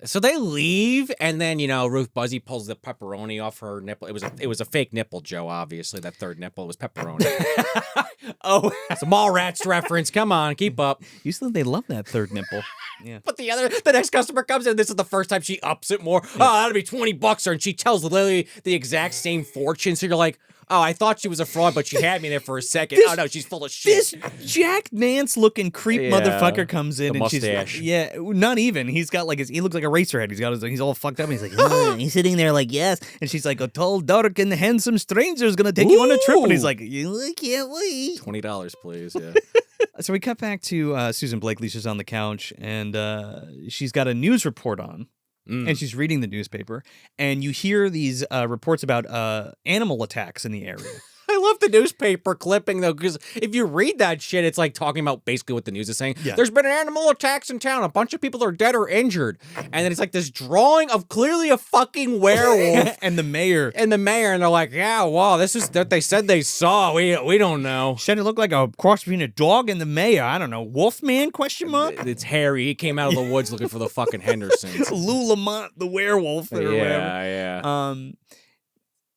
So they leave, and then Ruth Buzzy pulls the pepperoni off her nipple. It was a fake nipple, Joe. Obviously, that third nipple was pepperoni. Oh, it's a Mallrats reference. Come on, keep up. Usually they love that third nipple. Yeah. But the next customer comes in. This is the first time she ups it more. Yeah. Oh, that'll be $20, and she tells literally the exact same fortune. So you're like, oh, I thought she was a fraud, but she had me there for a second. Oh no, she's full of shit. This Jack Nance looking creep motherfucker comes in, the and mustache. she's not even. He's got like he looks like a Eraserhead. He's all fucked up. And he's like, he's sitting there like yes, and she's like, a tall, dark, and handsome stranger is gonna take you on a trip, and he's like, I can't wait. $20, please. Yeah. So we cut back to Susan Blakely. She's on the couch, and she's got a news report on. And she's reading the newspaper, and you hear these reports about animal attacks in the area. I love the newspaper clipping, though, because if you read that shit, it's like talking about basically what the news is saying. Yeah. There's been animal attacks in town. A bunch of people are dead or injured. And then it's like this drawing of clearly a fucking werewolf. And the mayor. And they're like, yeah, wow, this is what they said they saw. We don't know. Should it look like a cross between a dog and the mayor? I don't know. Wolfman, question mark? It's Harry. He came out of the woods looking for the fucking Hendersons. Lou Lamont, the werewolf. Or whatever. Yeah.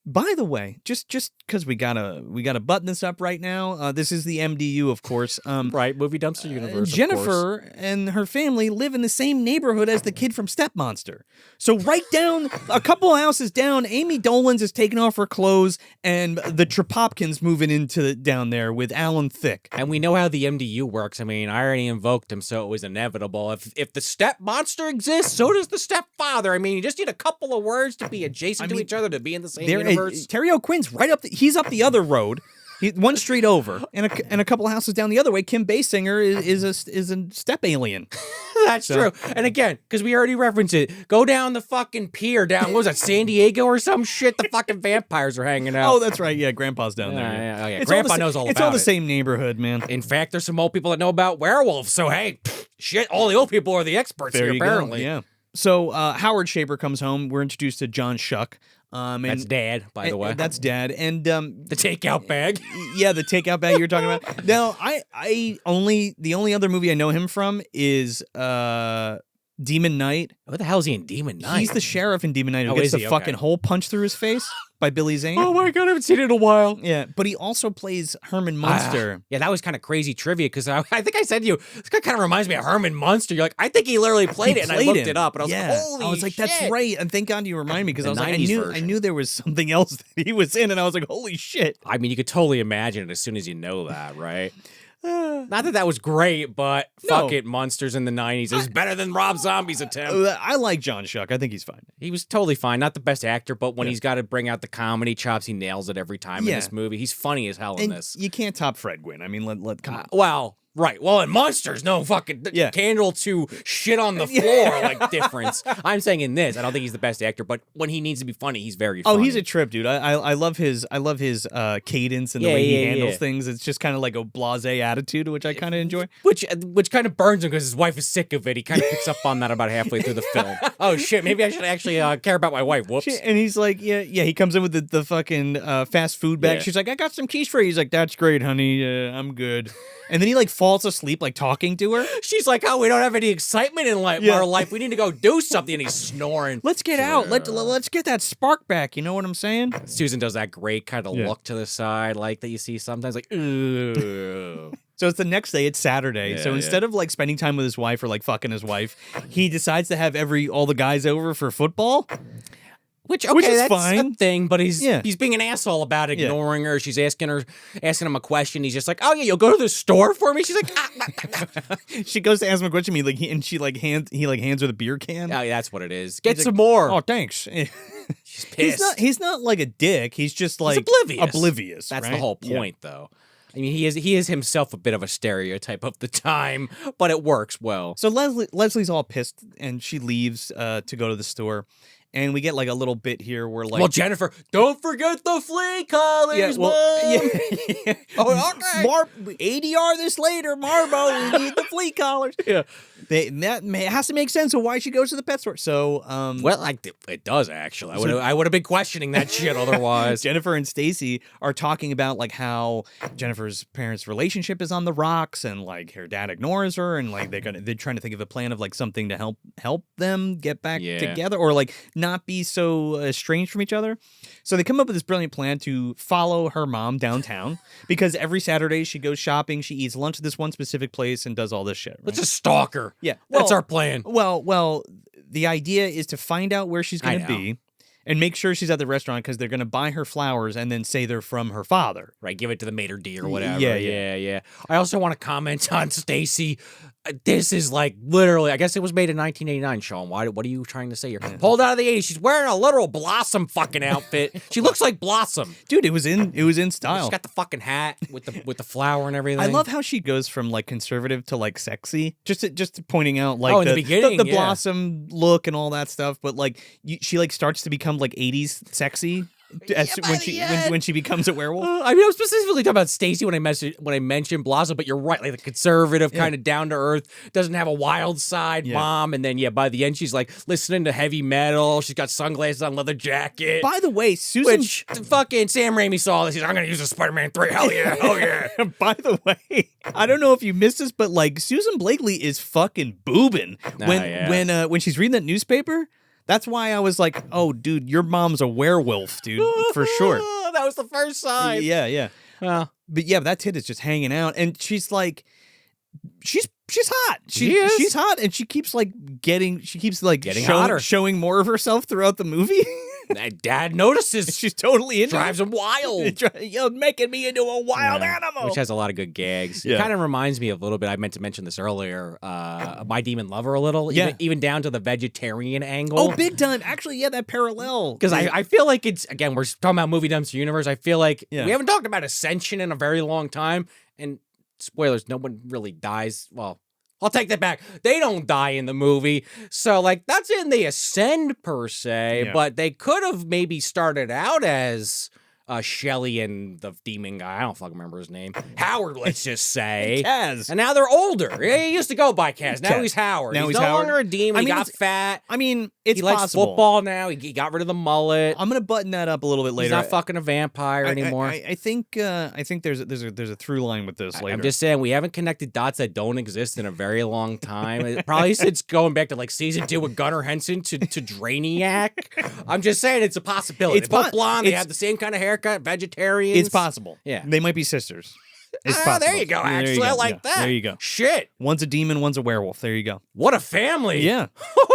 By the way, just because we gotta button this up right now. This is the MDU, of course. Right, Movie Dumpster Universe. Jennifer and her family live in the same neighborhood as the kid from Step Monster. So right down a couple houses down, Amy Dolan's is taking off her clothes, and the Tropopkins moving into down there with Alan Thicke. And we know how the MDU works. I mean, I already invoked him, so it was inevitable. If the Step Monster exists, so does the Stepfather. I mean, you just need a couple of words to be adjacent to each other to be in the same universe. Terry O'Quinn's right up. He's up the other road, one street over, and a couple of houses down the other way. Kim Basinger is a step alien. That's true. And again, because we already referenced it, go down the fucking pier down. What was that, San Diego or some shit? The fucking vampires are hanging out. Oh, that's right. Yeah, Grandpa's down there. Yeah. Grandpa knows all about it. It's all the same neighborhood, man. In fact, there's some old people that know about werewolves. So hey, shit, all the old people are the experts here, apparently. Go. Yeah. So Howard Shaper comes home. We're introduced to John Shuck. That's Dad, by the way. That's Dad, and the takeout bag. Yeah, the takeout bag you're talking about. Now, the only other movie I know him from is Demon Knight. What the hell is he in Demon Knight? He's the sheriff in Demon Knight who Oh, gets is the he? fucking Okay. hole punched through his face by Billy Zane. Oh my god, I haven't seen it in a while. Yeah, but he also plays Herman Munster. Yeah, that was kind of crazy trivia because I think I said to you, this guy kind of reminds me of Herman Munster. You're like, I think he literally played it, and I looked it up, and I was like, holy I was like, shit. that's right. And thank God you remind me because The I was like, 90s I version. knew there was something else that he was in, and I was like, holy shit. I mean, you could totally imagine it as soon as you know that, right? Not that was great, but fuck No. it, Monsters in the 90s. It was better than Rob Zombie's attempt. I like John Schuck. I think he's fine. He was totally fine. Not the best actor, but when he's got to bring out the comedy chops, he nails it every time in Yeah. this movie. He's funny as hell in And this. you can't top Fred Gwynn. I mean, come on. Well, right. Well, in Monsters, no fucking Yeah. candle to shit on the floor like difference. I'm saying in this, I don't think he's the best actor, but when he needs to be funny, he's very funny. Oh, he's a trip, dude. I love his cadence and the way he handles things. It's just kind of like a blasé attitude, which I kind of enjoy. Which kind of burns him because his wife is sick of it. He kind of picks up on that about halfway through the film. Oh shit, maybe I should actually care about my wife. Whoops. And he's like, yeah. He comes in with the fucking fast food bag. Yeah. She's like, I got some quiche for you. He's like, that's great, honey. I'm good. And then he like falls asleep, like talking to her. She's like, oh, we don't have any excitement in Yeah. our life. We need to go do something. And he's snoring. Let's get out. Let's get that spark back. You know what I'm saying? Susan does that great kind of look to the side, like that you see sometimes, like, ooh. So it's the next day. It's Saturday. Yeah, So yeah. instead of like spending time with his wife or like fucking his wife, he decides to have all the guys over for football. Which is that's fine. a thing, but he's Yeah. being an asshole about ignoring her. She's asking him a question. He's just like, "Oh yeah, you'll go to the store for me." She's like, "Ah." She goes to ask him a question. He hands her the beer can. Oh, yeah, that's what it is. Get He's some like, more. Oh, thanks. She's pissed. He's not like a dick. He's just like oblivious. That's right? the whole Yeah. point, though. I mean, he is himself a bit of a stereotype of the time, but it works well. So Leslie's all pissed and she leaves to go to the store. And we get like a little bit here where like, Well, Jennifer, don't forget the flea collars, Mom. yeah. Oh, okay. ADR this later, Marbo. We need the flea collars. Yeah. That has to make sense of why she goes to the pet store. So, Well, it does actually. I would have been questioning that shit otherwise. Jennifer and Stacy are talking about like how Jennifer's parents' relationship is on the rocks, and like her dad ignores her, and like they're trying to think of a plan of like something to help them get back together, or like not be so estranged from each other. So they come up with this brilliant plan to follow her mom downtown because every Saturday she goes shopping, she eats lunch at this one specific place, and does all this shit. Right? Let's just stalk her. Yeah, That's our plan. Well, the idea is to find out where she's going to be and make sure she's at the restaurant because they're going to buy her flowers and then say they're from her father. Right, give it to the maitre d' or whatever. Yeah. I also want to comment on Stacy. This is like literally, I guess it was made in 1989, Sean. What are you trying to say here? Pulled out of the 80s. She's wearing a literal Blossom fucking outfit. She looks like Blossom. Dude, it was in style. She's got the fucking hat with the flower and everything. I love how she goes from like conservative to like sexy. Just pointing out like in the beginning, the yeah. Blossom look and all that stuff, but like she like starts to become like 80s sexy when she becomes a werewolf. I mean, I'm specifically talking about Stacy when I mentioned Blossom, but you're right, like the conservative kind of down to earth, doesn't have a wild side mom, and then by the end she's like listening to heavy metal. She's got sunglasses on, leather jacket. By the way, Susan, Which fucking Sam Raimi saw this. He's like, I'm gonna use a Spider-Man 3. Hell yeah, hell yeah. By the way, I don't know if you missed this, but like Susan Blakely is fucking boobing when she's reading that newspaper. That's why I was like, oh, dude, your mom's a werewolf, dude, for sure. That was the first sign. Yeah. Well, but yeah, that tit is just hanging out, and she's like, she's hot. She's hot, and she keeps getting hotter. showing more of herself throughout the movie. Dad notices. She's totally into drives him wild. You're making me into a wild animal. Which has a lot of good gags. Yeah. It kind of reminds me a little bit, I meant to mention this earlier, My Demon Lover a little. Yeah. Even down to the vegetarian angle. Oh, big time. Actually, yeah, that parallel. Because I feel like it's, again, we're talking about Movie Dumpster Universe. I feel like Yeah. we haven't talked about Ascension in a very long time. And spoilers, no one really dies. Well, I'll take that back. They don't die in the movie. So, that's in the Ascend per se, Yeah. but they could have maybe started out as Shelly and the demon guy. I don't fucking remember his name. Howard, let's just say. Kaz. And now they're older. He used to go by Kaz. Now Kaz. he's Howard. Now he's he's no Howard. longer a demon. I He mean, got fat. I mean, it's he likes possible. football now. He got rid of the mullet. I'm gonna button that up a little bit later. He's not fucking a vampire anymore. I think there's a through line with this later. I'm just saying we haven't connected dots that don't exist in a very long time. Probably since going back to like season 2 with Gunnar Henson to Drainiac. I'm just saying it's a possibility. It's They're both po- blonde. They it's- have the same kind of haircut. Vegetarians. It's possible. Yeah. They might be sisters. It's Ah, possible. there you go. There you Actually, go. I like Yeah, that. There you go. Shit. One's a demon, one's a werewolf. There you go. What a family. Yeah.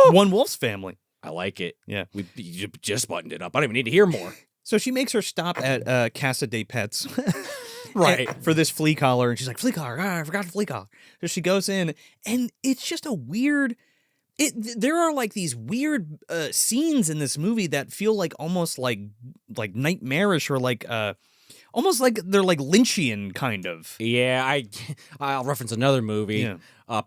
One wolf's family. I like it. Yeah. You just buttoned it up. I don't even need to hear more. So she makes her stop at Casa de Pets. Right. For this flea collar. And she's like, flea collar. I forgot the flea collar. So she goes in, and it's just a weird... There are like these weird scenes in this movie that feel like almost like nightmarish or like almost like they're like Lynchian kind of. Yeah, I'll reference another movie. Yeah.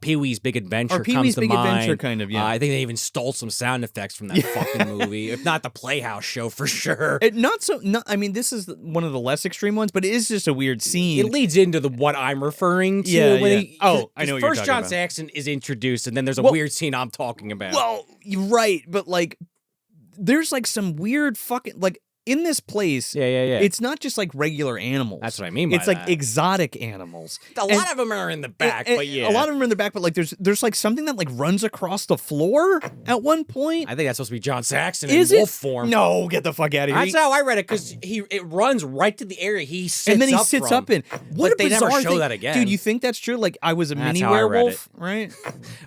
Pee-wee's Big Adventure Or Pee-wee's comes to Big mind. Adventure kind of, yeah. I think they even stole some sound effects from that fucking movie. If not the Playhouse show, for sure. I mean, this is one of the less extreme ones, but it is just a weird scene. It leads into what I'm referring to. Yeah, when yeah. I know what you're First talking John about. Saxon is introduced, and then there's a Well- weird scene I'm talking about. Well, you're right, but like, there's like some weird fucking like in this place. yeah. It's not just like regular animals. That's what I mean by It's like that. exotic animals. A lot of them are in the back, And but yeah. a lot of them are in the back. But like, there's like something that like runs across the floor at one point. I think that's supposed to be John Saxon Is in it? wolf form. No, get the fuck out of here. That's how I read it, because it runs right to the area he sits and then he up sits from. up in. What But a they never bizarre show thing. that again. Dude, you think that's true? Like I was a That's mini how I read werewolf, right?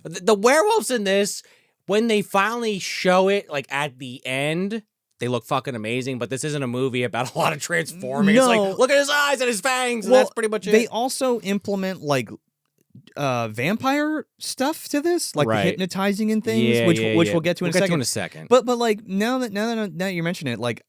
The werewolves in this, when they finally show it, like at the end, they look fucking amazing. But this isn't a movie about a lot of transforming. No. It's like, look at his eyes and his fangs, and Well, that's pretty much it. They also implement like vampire stuff to this, like the Right. hypnotizing and things, Yeah, which yeah, which yeah. we'll get to in We'll a get to second. in a second. But like now that you mention it, like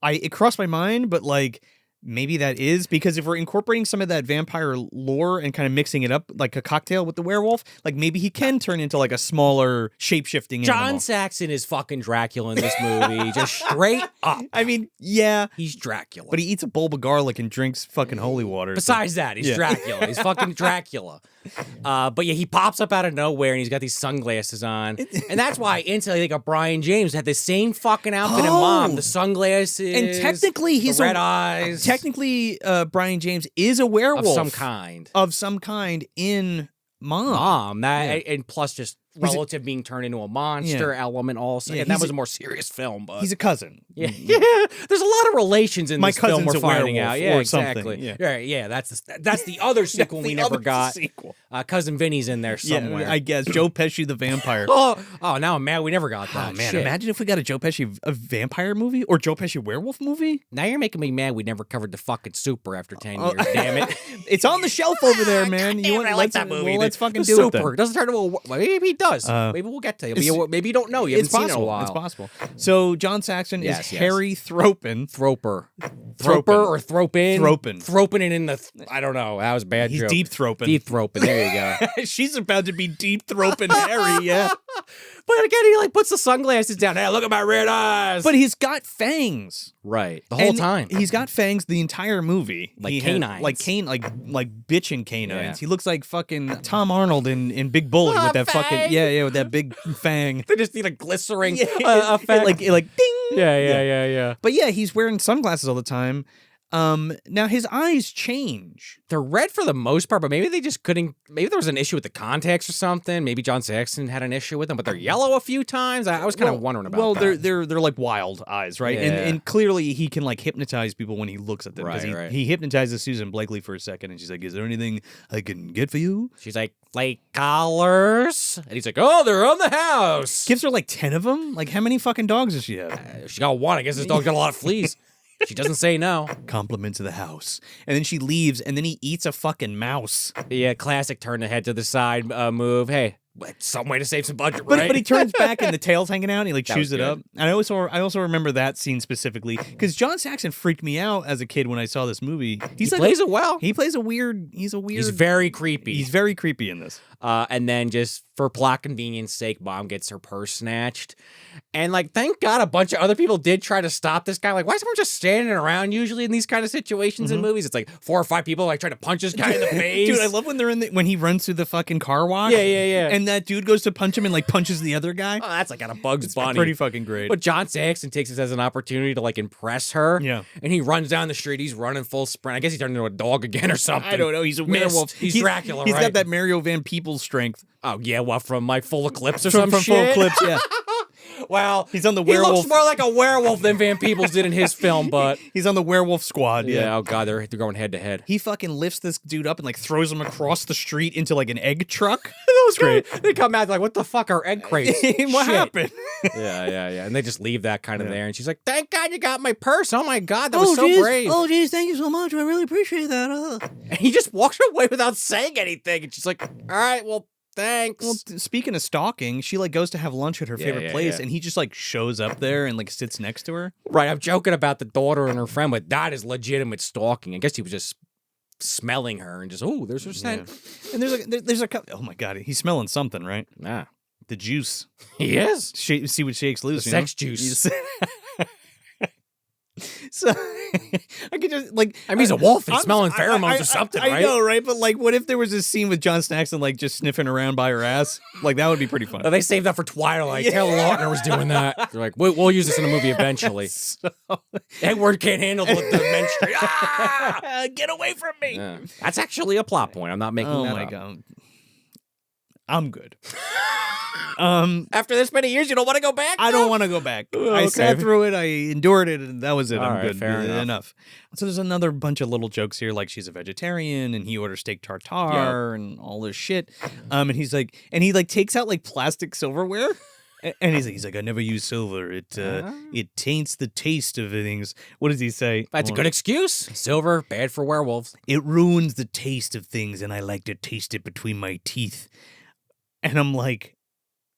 it crossed my mind, but like maybe that is because if we're incorporating some of that vampire lore and kind of mixing it up like a cocktail with the werewolf, like maybe he can turn into like a smaller shape-shifting John animal. Saxon is fucking Dracula in this movie, just straight up. I mean, yeah, He's Dracula. but he eats a bulb of garlic and drinks fucking holy water. Besides that, he's Yeah. Dracula. He's fucking Dracula. But yeah, he pops up out of nowhere and he's got these sunglasses on. And that's why instantly I think of Brian James had the same fucking outfit in Mom. Oh. The sunglasses. And technically, he's the red a- eyes. Technically, Brian James is a werewolf of some kind. Of some kind in Mom. Mom. That Yeah. and plus just He's a- relative being turned into a monster element also. Yeah, and that he's was a- a more serious film, but He's a cousin. yeah. There's a lot of relations in My this film cousin's we're a finding werewolf out. Yeah, or something, exactly. yeah. Yeah, that's the other sequel we The never other got. sequel. Cousin Vinny's in there somewhere. Yeah, I guess Joe Pesci the vampire. Oh, now I'm mad we never got that. Oh man, Shit. imagine if we got a Joe Pesci a vampire movie or Joe Pesci werewolf movie. Now you're making me mad we never covered the fucking Super after 10 Oh. years, damn it. It's on the shelf over there, man. Damn it, I like that movie. Well, let's fucking The do it then. Super. Doesn't turn to a... Maybe he does. Maybe we'll get to it. Maybe you don't know. You haven't It's seen it in a possible. while. It's possible. So John Saxon Yes, is yes. Harry Thropin. Throper. Thropin. Throper or Thropin? Thropin. Thropin and in the... I don't know. That was a bad He's joke. deep thropin. Deep Thropin. There you go. She's about to be deep thropin Harry, yeah. But again, he like puts the sunglasses down. Hey, look at my red eyes. But he's got fangs. right. The whole And time. He's got fangs the entire movie. Like He has- canines. like bitchin' canines. Yeah. He looks like fucking Tom Arnold in Big Bully with that fang. fucking with that big fang. They just need a glycerin Yeah, effect. like ding. yeah. But yeah, he's wearing sunglasses all the time. Now his eyes change. They're red for the most part, but maybe they just couldn't. Maybe there was an issue with the contacts or something. Maybe John Saxon had an issue with them, but they're yellow a few times. I was kind of wondering about that. Well, they're like wild eyes, right? Yeah. And clearly he can like hypnotize people when he looks at them. Right, he, right. he hypnotizes Susan Blakely for a second, and she's like, "Is there anything I can get for you?" She's like, flake collars. And he's like, oh, they're on the house. Gives her like 10 of them. Like, how many fucking dogs does she have? She got one. I guess this dog's got a lot of fleas. She doesn't say no. Compliments of the house. And then she leaves, and then he eats a fucking mouse. Yeah, classic turn the head to the side move. Hey, some way to save some budget, But right? he turns back and the tail's hanging out and he like chews it good. up. And I also remember that scene specifically because John Saxon freaked me out as a kid when I saw this movie. He plays it well. He plays a weird. He's very creepy. He's very creepy in this. And then just for plot convenience sake, Mom gets her purse snatched. And like, thank God a bunch of other people did try to stop this guy. Like, why is everyone just standing around usually in these kind of situations in movies? It's like 4 or 5 people like trying to punch this guy in the face. Dude, I love when when he runs through the fucking car wash. Yeah. And that dude goes to punch him and like punches the other guy. Oh, that's like out of Bugs Bunny. Pretty fucking great. But John Saxon takes this as an opportunity to like impress her. Yeah. And he runs down the street. He's running full sprint. I guess he turned into a dog again or something. I don't know. He's a werewolf. He's Dracula, He's right? got that Mario Van Peebles strength. Oh, yeah. Well, from like Full Eclipse or From some Full shit. Eclipse, yeah. Well, He's on the he werewolf. looks more like a werewolf than Van Peebles did in his film, but He's on the werewolf squad. yeah. Oh God, they're going head to head. He fucking lifts this dude up and like throws him across the street into like an egg truck. That was great. They come out like, what the fuck are egg crates? What Shit. happened? Yeah. And they just leave that kind of there. And she's like, thank God you got my purse. Oh my God, that was so brave. Oh, geez, thank you so much. I really appreciate that. And he just walks away without saying anything. And she's like, all right, well, thanks. Well, speaking of stalking, she like goes to have lunch at her favorite place, and he just like shows up there and like sits next to her. Right, I'm joking about the daughter and her friend, but that is legitimate stalking. I guess he was just smelling her and just, oh, there's her scent. And there's a couple. Oh my God, he's smelling something, right? Nah, The juice. he is. See what shakes loose. The you know? sex juice. So I could just like. I mean, he's a wolf. He's smelling pheromones or something, I right? know, right? But like, what if there was a scene with John Saxon like just sniffing around by her ass? Like that would be pretty fun. They saved that for Twilight. Taylor Lautner was doing that. They're like, we'll use this in a movie eventually. So, Edward can't handle the menstruation. Ah! get away from me! Yeah. That's actually a plot point. I'm not making that up. Oh my God, I'm good. After this many years, you don't want to go back? I don't want to go back. I sat through it. I endured it, and that was it. All I'm right, good. fair Enough. So there's another bunch of little jokes here, like she's a vegetarian, and he orders steak tartare, and all this shit. And he's like, he takes out like plastic silverware. And he's like, I never use silver. It taints the taste of things. What does he say? That's a good excuse. Silver, bad for werewolves. It ruins the taste of things, and I like to taste it between my teeth. And I'm like,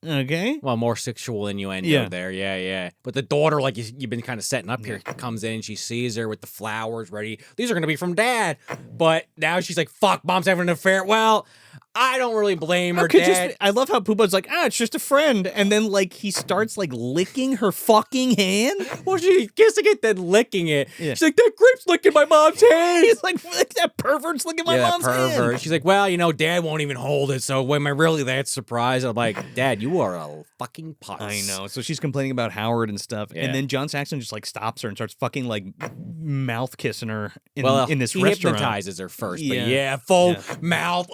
okay. Well, more sexual innuendo there. Yeah. But the daughter, like you've been kind of setting up here, comes in. She sees her with the flowers ready. These are going to be from Dad. But now she's like, fuck, Mom's having an affair. Well, I don't really blame her, Dad. I love how Poopa's like, it's just a friend. And then, like, he starts, like, licking her fucking hand. Well, she's kissing it, then licking it. Yeah. She's like, that grape's licking my mom's hand. He's like, that pervert's licking my mom's hand. She's like, well, Dad won't even hold it, so am I really that surprised? I'm like, Dad, you are a fucking puss. I know. So she's complaining about Howard and stuff. Yeah. And then John Saxon just, like, stops her and starts fucking, like, mouth kissing her in this he restaurant. hypnotizes her first, but full mouth.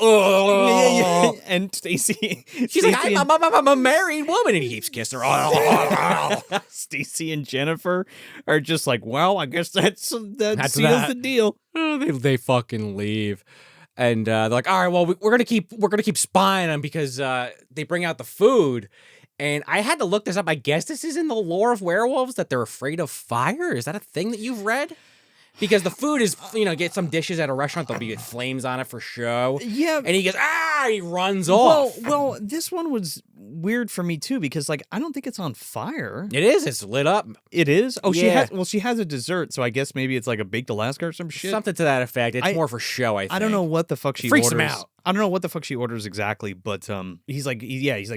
Yeah. And Stacy, she's like, I'm a married woman, and he keeps kissing her. Stacy and Jennifer are just like, well, I guess that seals the deal. Oh, they fucking leave, and they're like, all right, well, we're gonna keep spying on him because they bring out the food. And I had to look this up. I guess this is in the lore of werewolves that they're afraid of fire. Is that a thing that you've read? Because the food is, get some dishes at a restaurant, there'll be flames on it for show. Yeah. And he goes, he runs off. Well, this one was weird for me too, because like, I don't think it's on fire. It is. It's lit up. It is? Oh, yeah. she has a dessert, so I guess maybe it's like a baked Alaska or some shit. Something to that effect. It's more for show, I think. I don't know what the fuck she Freaks orders. him out. I don't know what the fuck she orders exactly, but he's like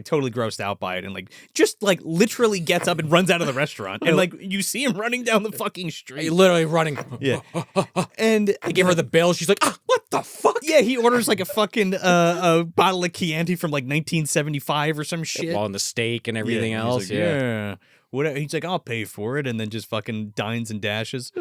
totally grossed out by it and like just like literally gets up and runs out of the restaurant and like you see him running down the fucking street. He's literally running. Yeah. And they give her the bill. She's like, what the fuck? Yeah, he orders like a fucking a bottle of Chianti from like 1975 or some shit. On the steak and everything else. Like, Whatever. He's like, I'll pay for it, and then just fucking dines and dashes.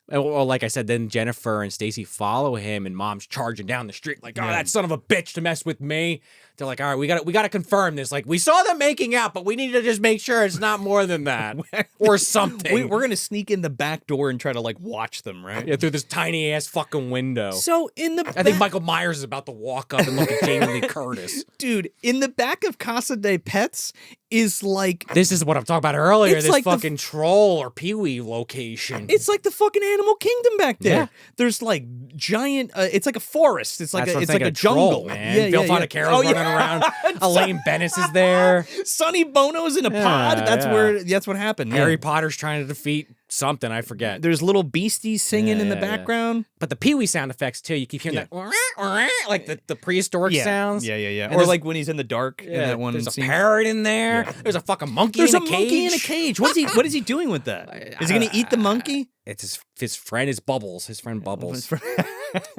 Well, like I said, then Jennifer and Stacy follow him, and Mom's charging down the street like, that son of a bitch to mess with me. They're like, all right, we got to confirm this. Like, we saw them making out, but we need to just make sure it's not more than that or something. We're gonna sneak in the back door and try to like watch them, right? Yeah, through this tiny ass fucking window. So I think Michael Myers is about to walk up and look at Jamie Lee Curtis. Dude, in the back of Casa de Pets is like this is what I'm talking about earlier. It's This like fucking troll or Pee-wee location. It's like the fucking animal kingdom back there. Yeah. There's like giant. It's like a forest. It's like That's a troll, jungle, man. Bill Fontacaro's running around. Elaine Bennis is there. Sonny Bono's in a pod. That's what happened. Harry Potter's trying to defeat something, I forget. There's little beasties singing in the background. But the Pee-wee sound effects too. You keep hearing that like the prehistoric sounds. Yeah. And Or like when he's in the dark in that one there's scene. a parrot in there. There's a fucking monkey There's in a a monkey cage. in a cage. What is he doing with that? Is he gonna eat the monkey? It's his friend, his Bubbles. His friend Bubbles.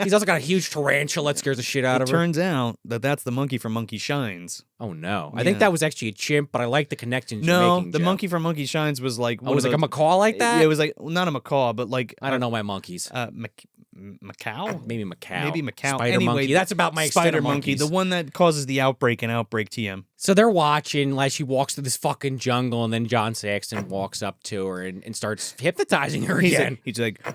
He's also got a huge tarantula that scares the shit out of her. Turns out that's the monkey from Monkey Shines. Oh no. I think that was actually a chimp, but I like the connections you're making, the Joe. monkey from Monkey Shines was like Oh, was it like a macaw like that? Yeah, it was like not a macaw, but like I don't know my monkeys. Macau? Maybe Macau. Maybe Macau. Spider Anyway, monkey. That's about my extent Spider of monkey, monkeys. the one that causes the outbreak in Outbreak TM. So they're watching like she walks through this fucking jungle, and then John Saxon walks up to her and starts hypnotizing her again. He's like,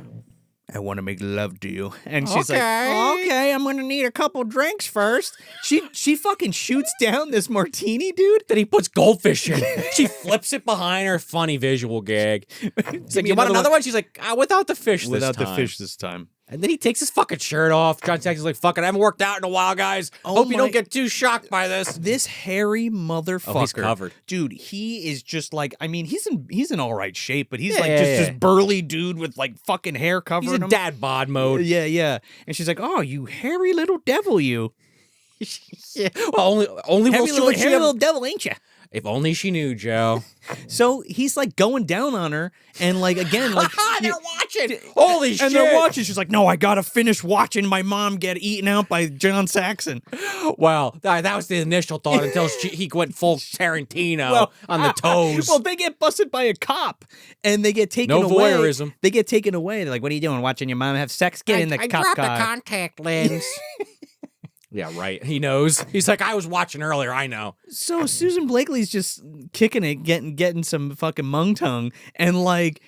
I want to make love to you. And she's like, Okay. okay, I'm going to need a couple drinks first. She fucking shoots down this martini, dude. That he puts goldfish in. She flips it behind her. Funny visual gag. He's like, you want another one? She's like, without the fish Without this the time. fish this time. And then he takes his fucking shirt off. John Saxon's like, fuck it, I haven't worked out in a while, guys. Hope you don't get too shocked by this. This hairy motherfucker. Oh, he's covered. Dude, he is just like, I mean, he's in all right shape, but he's Yeah, like yeah, just yeah. this burly dude with like fucking hair covering He's in him. dad bod mode. Yeah. And she's like, oh, you hairy little devil, you. Yeah. Well, only Hairy will she little devil, ain't you? If only she knew, Joe. So he's like going down on her, and like again, like They're watching. Holy shit. and they're watching. She's like, "No, I gotta finish watching my mom get eaten out by John Saxon." Well, that was the initial thought until he went full Tarantino on the toes. Well, they get busted by a cop, and they get taken No away. voyeurism. They get taken away. They're like, "What are you doing? Watching your mom have sex? Get in the cop dropped car." the contact lens. Yeah, right. He knows. He's like, I was watching earlier. I know. So Susan Blakely's just kicking it, getting some fucking mung tongue, and like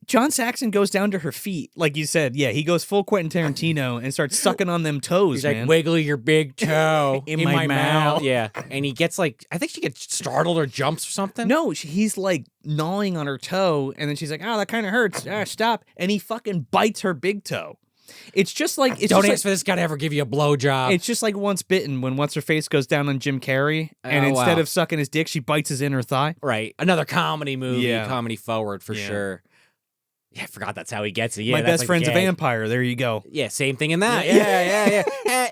John Saxon goes down to her feet, like you said. Yeah, he goes full Quentin Tarantino and starts sucking on them toes. He's man. like, wiggle your big toe In my mouth. Yeah, and he gets like, I think she gets startled or jumps or something. No, he's like gnawing on her toe, and then she's like, "Oh, that kind of hurts. Stop!" And he fucking bites her big toe. It's just like Don't ask for this guy to ever give you a blowjob. It's just like Once Bitten when what's her face goes down on Jim Carrey, and instead of sucking his dick, she bites his inner thigh. Right, another comedy movie, Yeah. comedy forward for sure. Yeah, I forgot that's how he gets it. Yeah, My that's best like friend's a gag. vampire. There you go. Yeah, same thing in that. Yeah.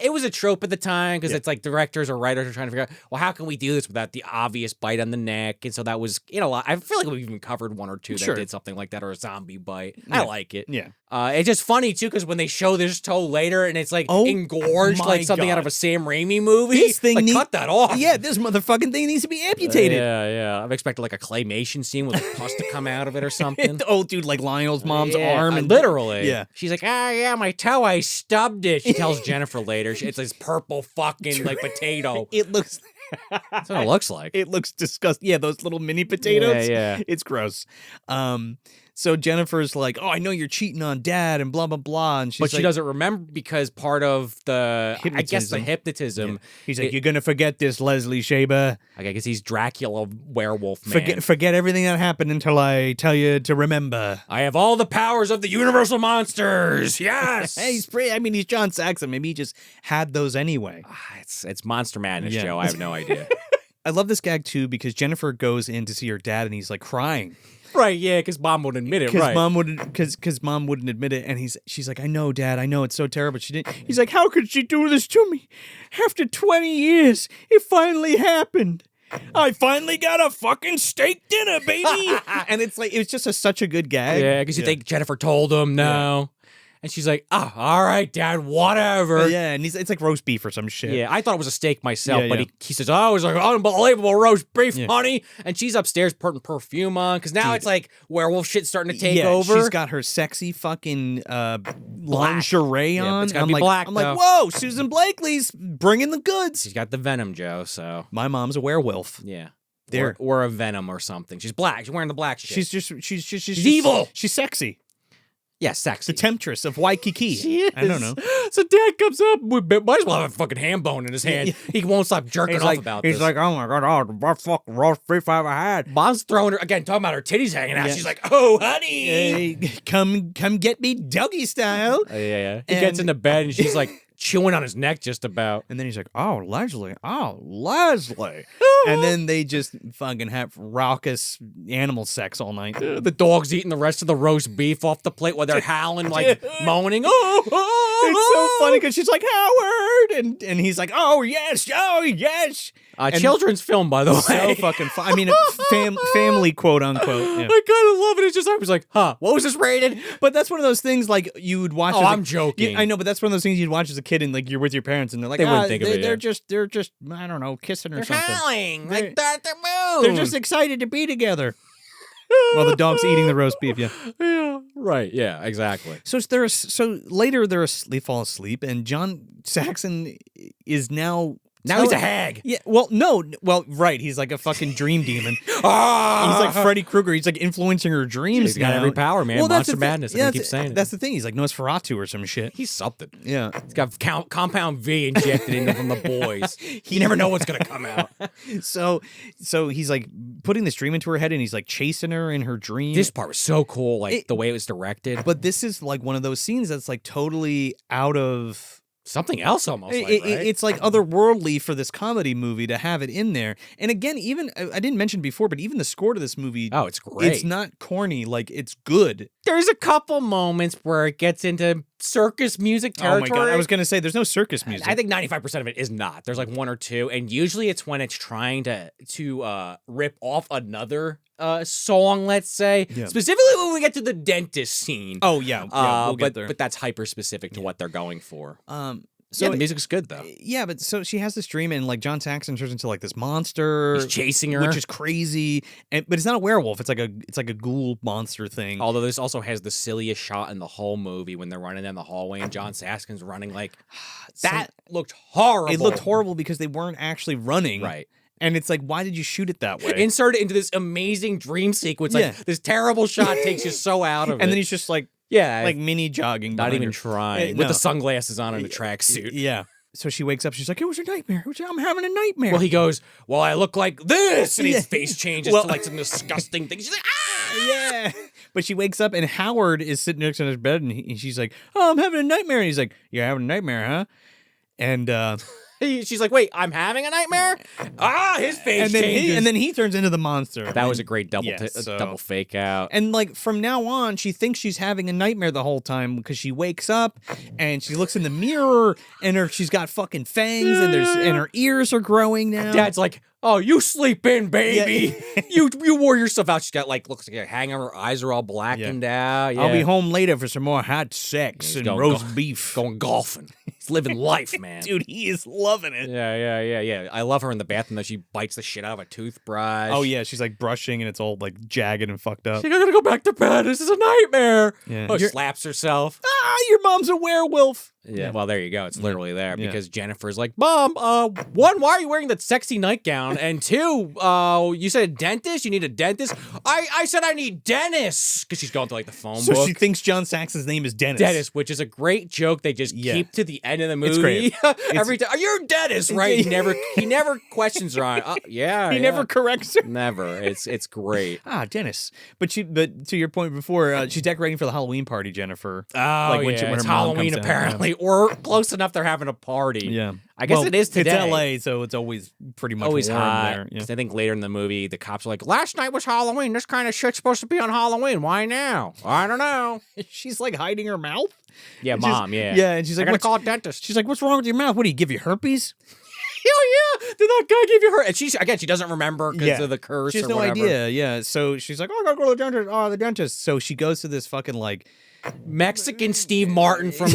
It was a trope at the time because it's like directors or writers are trying to figure out, well, how can we do this without the obvious bite on the neck? And so that was, I feel like we've even covered one or two that did something like that, or a zombie bite. I like it. Yeah. It's just funny too because when they show this toe later and it's like engorged my like something out God. of a Sam Raimi movie. This thing like, cut that off. Yeah, this motherfucking thing needs to be amputated. Yeah. I've expected like a claymation scene with pus to come out of it or something. Oh, dude, like Lionel's mom's arm. And literally. Yeah. She's like, yeah, my toe, I stubbed it. She tells Jennifer later. It's this purple fucking like potato. It looks. That's what it looks like. It looks disgusting. Yeah, those little mini potatoes. Yeah. It's gross. So Jennifer's like, "Oh, I know you're cheating on Dad," and blah blah blah. And she's But like, she doesn't remember because part of the, I guess the hypnotism. Yeah. He's like, "You're gonna forget this, Leslie Shaber. I guess he's Dracula werewolf man. Forget everything that happened until I tell you to remember." I have all the powers of the universal monsters. Yes. Hey, he's John Saxon. Maybe he just had those anyway. It's Monster Madness, Yeah. Joe. I have no idea. I love this gag too because Jennifer goes in to see her dad and he's like crying. Right, yeah, because mom wouldn't admit it, right. Because mom wouldn't admit it, and she's like, "I know, Dad, I know it's so terrible. She didn't." He's like, "How could she do this to me? After 20 years, it finally happened. I finally got a fucking steak dinner, baby." And it's like, it was just such a good gag. Yeah, because you think Jennifer told him no. And she's like, all right, Dad, whatever. Yeah, and it's like roast beef or some shit. Yeah, I thought it was a steak myself, Yeah, but yeah. he says, oh, it was like unbelievable roast beef, honey. And she's upstairs putting perfume on because now it's like werewolf shit starting to take over. She's got her sexy fucking lingerie Yeah, but on. it's gotta I'm be like, black, I'm though. like, whoa, Susan Blakely's bringing the goods. She's got the venom, Joe, so. My mom's a werewolf. Yeah. There. Or a venom or something. She's black. She's wearing the black shit. She's evil. She's sexy. Yeah, sexy. The temptress of Waikiki. She is. I don't know. So dad comes up, might as well have a fucking ham bone in his hand. He won't stop jerking off about this. He's like, oh my God, the best fucking roast beef I ever had. Mom's throwing her, again, talking about her titties hanging out. She's like, oh, honey. Hey, come get me doggy style. Yeah. He gets into bed and she's like chewing on his neck just about. And then he's like, oh, Leslie. And then they just fucking have raucous animal sex all night. The dog's eating the rest of the roast beef off the plate while they're howling, like moaning. Oh, it's so funny because she's like, Howard. And he's like, oh, yes. Children's film, by the way. So fucking fun. I mean, family, quote unquote. Yeah. I kind of love it. It's just, I was like, huh, what was this rated? But that's one of those things like you would watch. Oh, I'm joking. I know, but that's one of those things you'd watch as a kid and like you're with your parents and they're like, they wouldn't think of it. They're just, I don't know, kissing or something. Howling, like Dr. Moon. They're just excited to be together. While the dog's eating the roast beef, yeah, right, yeah, exactly. So later they fall asleep, and John Saxon is now he's a hag. Yeah, right. He's like a fucking dream demon. He's like Freddy Krueger. He's like influencing her dreams. He's got every power, man. Well, Monster madness. I keep saying it. That's the thing. He's like Nosferatu or some shit. He's something. Yeah. He's got compound V injected in him from the boys. You never know what's gonna come out. So he's like putting this dream into her head, and he's like chasing her in her dream. This part was so cool, like the way it was directed. But this is like one of those scenes that's like totally out of something else almost. Right? It's like otherworldly for this comedy movie to have it in there. And again, even I didn't mention before, but even the score to this movie, oh, it's great. It's not corny, like it's good. There's a couple moments where it gets into circus music territory. Oh my God, I was gonna say there's no circus music. I think 95% of it is not. There's like one or two, and usually it's when it's trying to rip off another song, let's say. Yeah. Specifically when we get to the dentist scene. Oh yeah, we'll get there. But that's hyper specific to what they're going for. So yeah, the music's good though. Yeah, but so she has this dream, and like John Saxon turns into like this monster. He's chasing her, which is crazy. But it's not a werewolf. It's like a ghoul monster thing. Although this also has the silliest shot in the whole movie when they're running down the hallway and John Saxon's running like that. Looked horrible. It looked horrible because they weren't actually running. Right. And it's like, why did you shoot it that way? Insert it into this amazing dream sequence. Like this terrible shot takes you so out of it. And then he's just like, like mini jogging. Not even trying. With the sunglasses on in a tracksuit. Yeah. So she wakes up. She's like, it was a nightmare. I'm having a nightmare. Well, he goes, well, I look like this. And his face changes to like some disgusting thing. She's like, ah! Yeah. But she wakes up and Howard is sitting next to his bed and she's like, oh, I'm having a nightmare. And he's like, you're having a nightmare, huh? And she's like, wait, I'm having a nightmare? His face changes. And then he turns into the monster. That was a great double fake out. And like from now on, she thinks she's having a nightmare the whole time because she wakes up and she looks in the mirror and she's got fucking fangs and her ears are growing now. Dad's like, oh, you sleep in, baby. Yeah. you wore yourself out. She's got looks like a hangover. Her eyes are all blackened out. Yeah. I'll be home later for some more hot sex and roast beef. Going golfing. He's living life, man. Dude, he is loving it. Yeah. I love her in the bathroom though. She bites the shit out of a toothbrush. Oh yeah, she's like brushing and it's all like jagged and fucked up. She's like, I gotta go back to bed. This is a nightmare. Yeah. Oh, slaps herself. Your mom's a werewolf. Yeah, well, there you go. It's literally there because Jennifer's like, Mom, one, why are you wearing that sexy nightgown? And two, you said a dentist? You need a dentist? I said I need Dennis because she's going to like the phone book. So she thinks John Saxon's name is Dennis. Dennis, which is a great joke they just keep to the end of the movie. It's great. Every time, you're Dennis, right? He never questions her on it. He never corrects her. Never. It's great. Dennis. But to your point before, she's decorating for the Halloween party, Jennifer. Oh, when it's Halloween apparently. Or close enough they're having a party. Yeah. I guess it is today. It's LA, so it's always pretty much warm hot. there. Yeah. I think later in the movie, the cops are like, last night was Halloween. This kind of shit's supposed to be on Halloween. Why now? I don't know. She's like hiding her mouth? Yeah, Mom, yeah. Yeah, and she's like, I gotta call a dentist. She's like, what's wrong with your mouth? What, do you give you herpes? Oh yeah, did that guy give you her? And she doesn't remember because of the curse. She has no idea. Yeah, so she's like, oh, I gotta go to the dentist. Oh, the dentist. So she goes to this fucking like Mexican Steve Martin from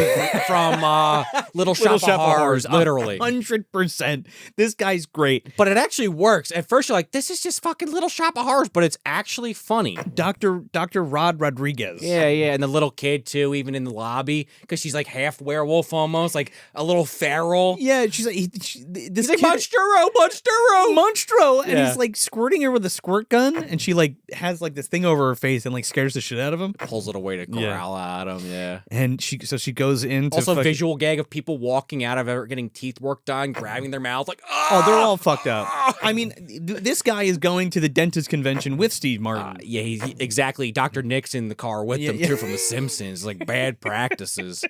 Little Shop of Horrors, literally 100%. This guy's great, but it actually works. At first, you're like, "This is just fucking Little Shop of Horrors," but it's actually funny. Dr. Rod Rodriguez. Yeah, and the little kid too, even in the lobby, because she's like half werewolf, almost like a little feral. Yeah, she's like, he's like Monstro, and he's like squirting her with a squirt gun, and she like has like this thing over her face and like scares the shit out of him. Pulls it away to corral hell out of him, yeah. And she goes into also visual gag of people walking out of it, getting teeth work done, grabbing their mouth like, oh, they're all fucked up. I mean, this guy is going to the dentist convention with Steve Martin. Yeah, exactly. Dr. Nick's in the car with them too from The Simpsons. Like bad practices.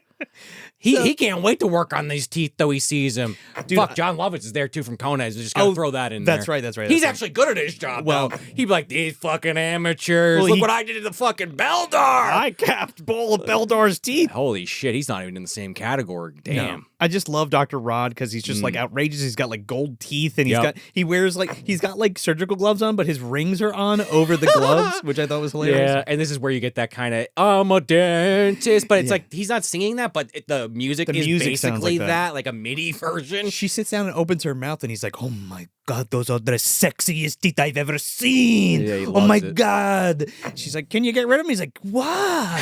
He can't wait to work on these teeth though. He sees him. Dude, fuck, John Lovitz is there too from Coneheads. Just gotta throw that in there. That's right. That's right. He's actually good at his job. Well, though. He'd be like, these fucking amateurs. Look what I did to the fucking Beldar. I capped bowl of Beldar's teeth. Holy shit, he's not even in the same category. Damn. No. I just love Dr. Rod because he's just like outrageous. He's got like gold teeth and he's got like surgical gloves on, but his rings are on over the gloves, which I thought was hilarious. Yeah, and this is where you get that kind of I'm a dentist, but it's like he's not singing that, but the music is basically that, like a MIDI version. She sits down and opens her mouth and he's like, oh my God, those are the sexiest teeth I've ever seen. Yeah, oh my God. She's like, can you get rid of them? He's like, why?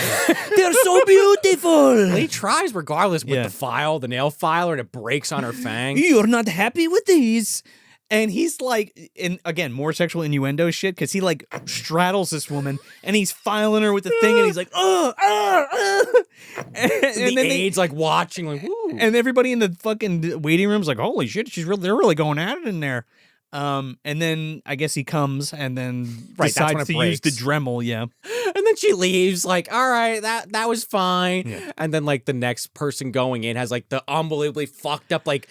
They're so beautiful. Well, he tries regardless with the nail filer, and it breaks on her fang. You're not happy with these. And he's like, and again, more sexual innuendo shit, because he like straddles this woman and he's filing her with the thing and he's like, and the aide's like watching, like, woo. And everybody in the fucking waiting room's like, holy shit, they're really going at it in there. And then I guess he comes and then decides to use the Dremel, And then she leaves, like, all right, that was fine. Yeah. And then, like, the next person going in has, like, the unbelievably fucked up, like,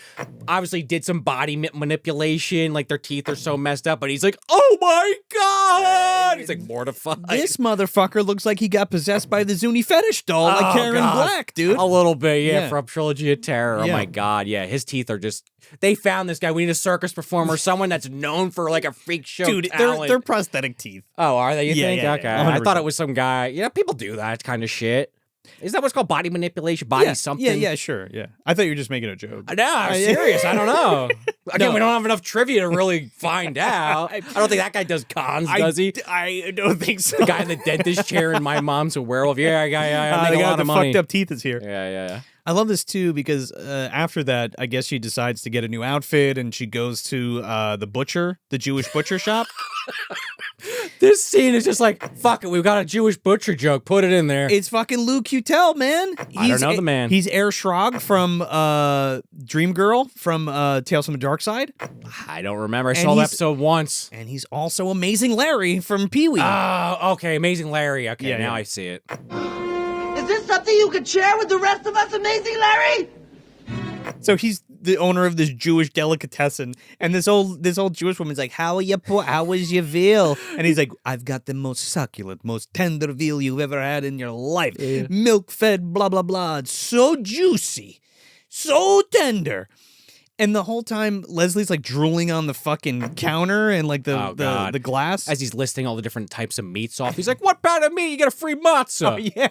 obviously did some body manipulation, like, their teeth are so messed up, but he's like, oh my God! He's, like, mortified. This motherfucker looks like he got possessed by the Zuni fetish doll, like Karen Black, dude. A little bit, yeah, from Trilogy of Terror. Oh my God, yeah, his teeth are just... They found this guy. We need a circus performer, someone that's known for like a freak show talent. They're prosthetic teeth. Oh, are they? You think? Yeah, okay. 100%. I thought it was some guy. Yeah, people do that kind of shit. Is that what's called body manipulation? Body something? Yeah, sure. Yeah. I thought you were just making a joke. No, I'm serious. I don't know. Again, we don't have enough trivia to really find out. I don't think that guy does cons, does he? I don't think so. The guy in the dentist chair in My Mom's a Werewolf. Yeah, I make a lot of money. The fucked up teeth is here. Yeah. I love this too because after that, I guess she decides to get a new outfit and she goes to the Jewish butcher shop. This scene is just like, fuck it, we've got a Jewish butcher joke, put it in there. It's fucking Lou Cutel, man. I don't know the man. He's Air Shrog from Dream Girl from Tales from the Dark Side. I don't remember. I saw the episode once. And he's also Amazing Larry from Pee-wee. Oh, okay, Amazing Larry. Okay, now I see it. Is this something you could share with the rest of us, Amazing Larry? So he's the owner of this Jewish delicatessen, and this old Jewish woman's like, "How was your veal?" And he's like, "I've got the most succulent, most tender veal you've ever had in your life, milk-fed, blah blah blah. It's so juicy, so tender." And the whole time, Leslie's like drooling on the fucking counter and like the glass. As he's listing all the different types of meats off, he's like, what pound of meat? You get a free matzah. Oh, yeah.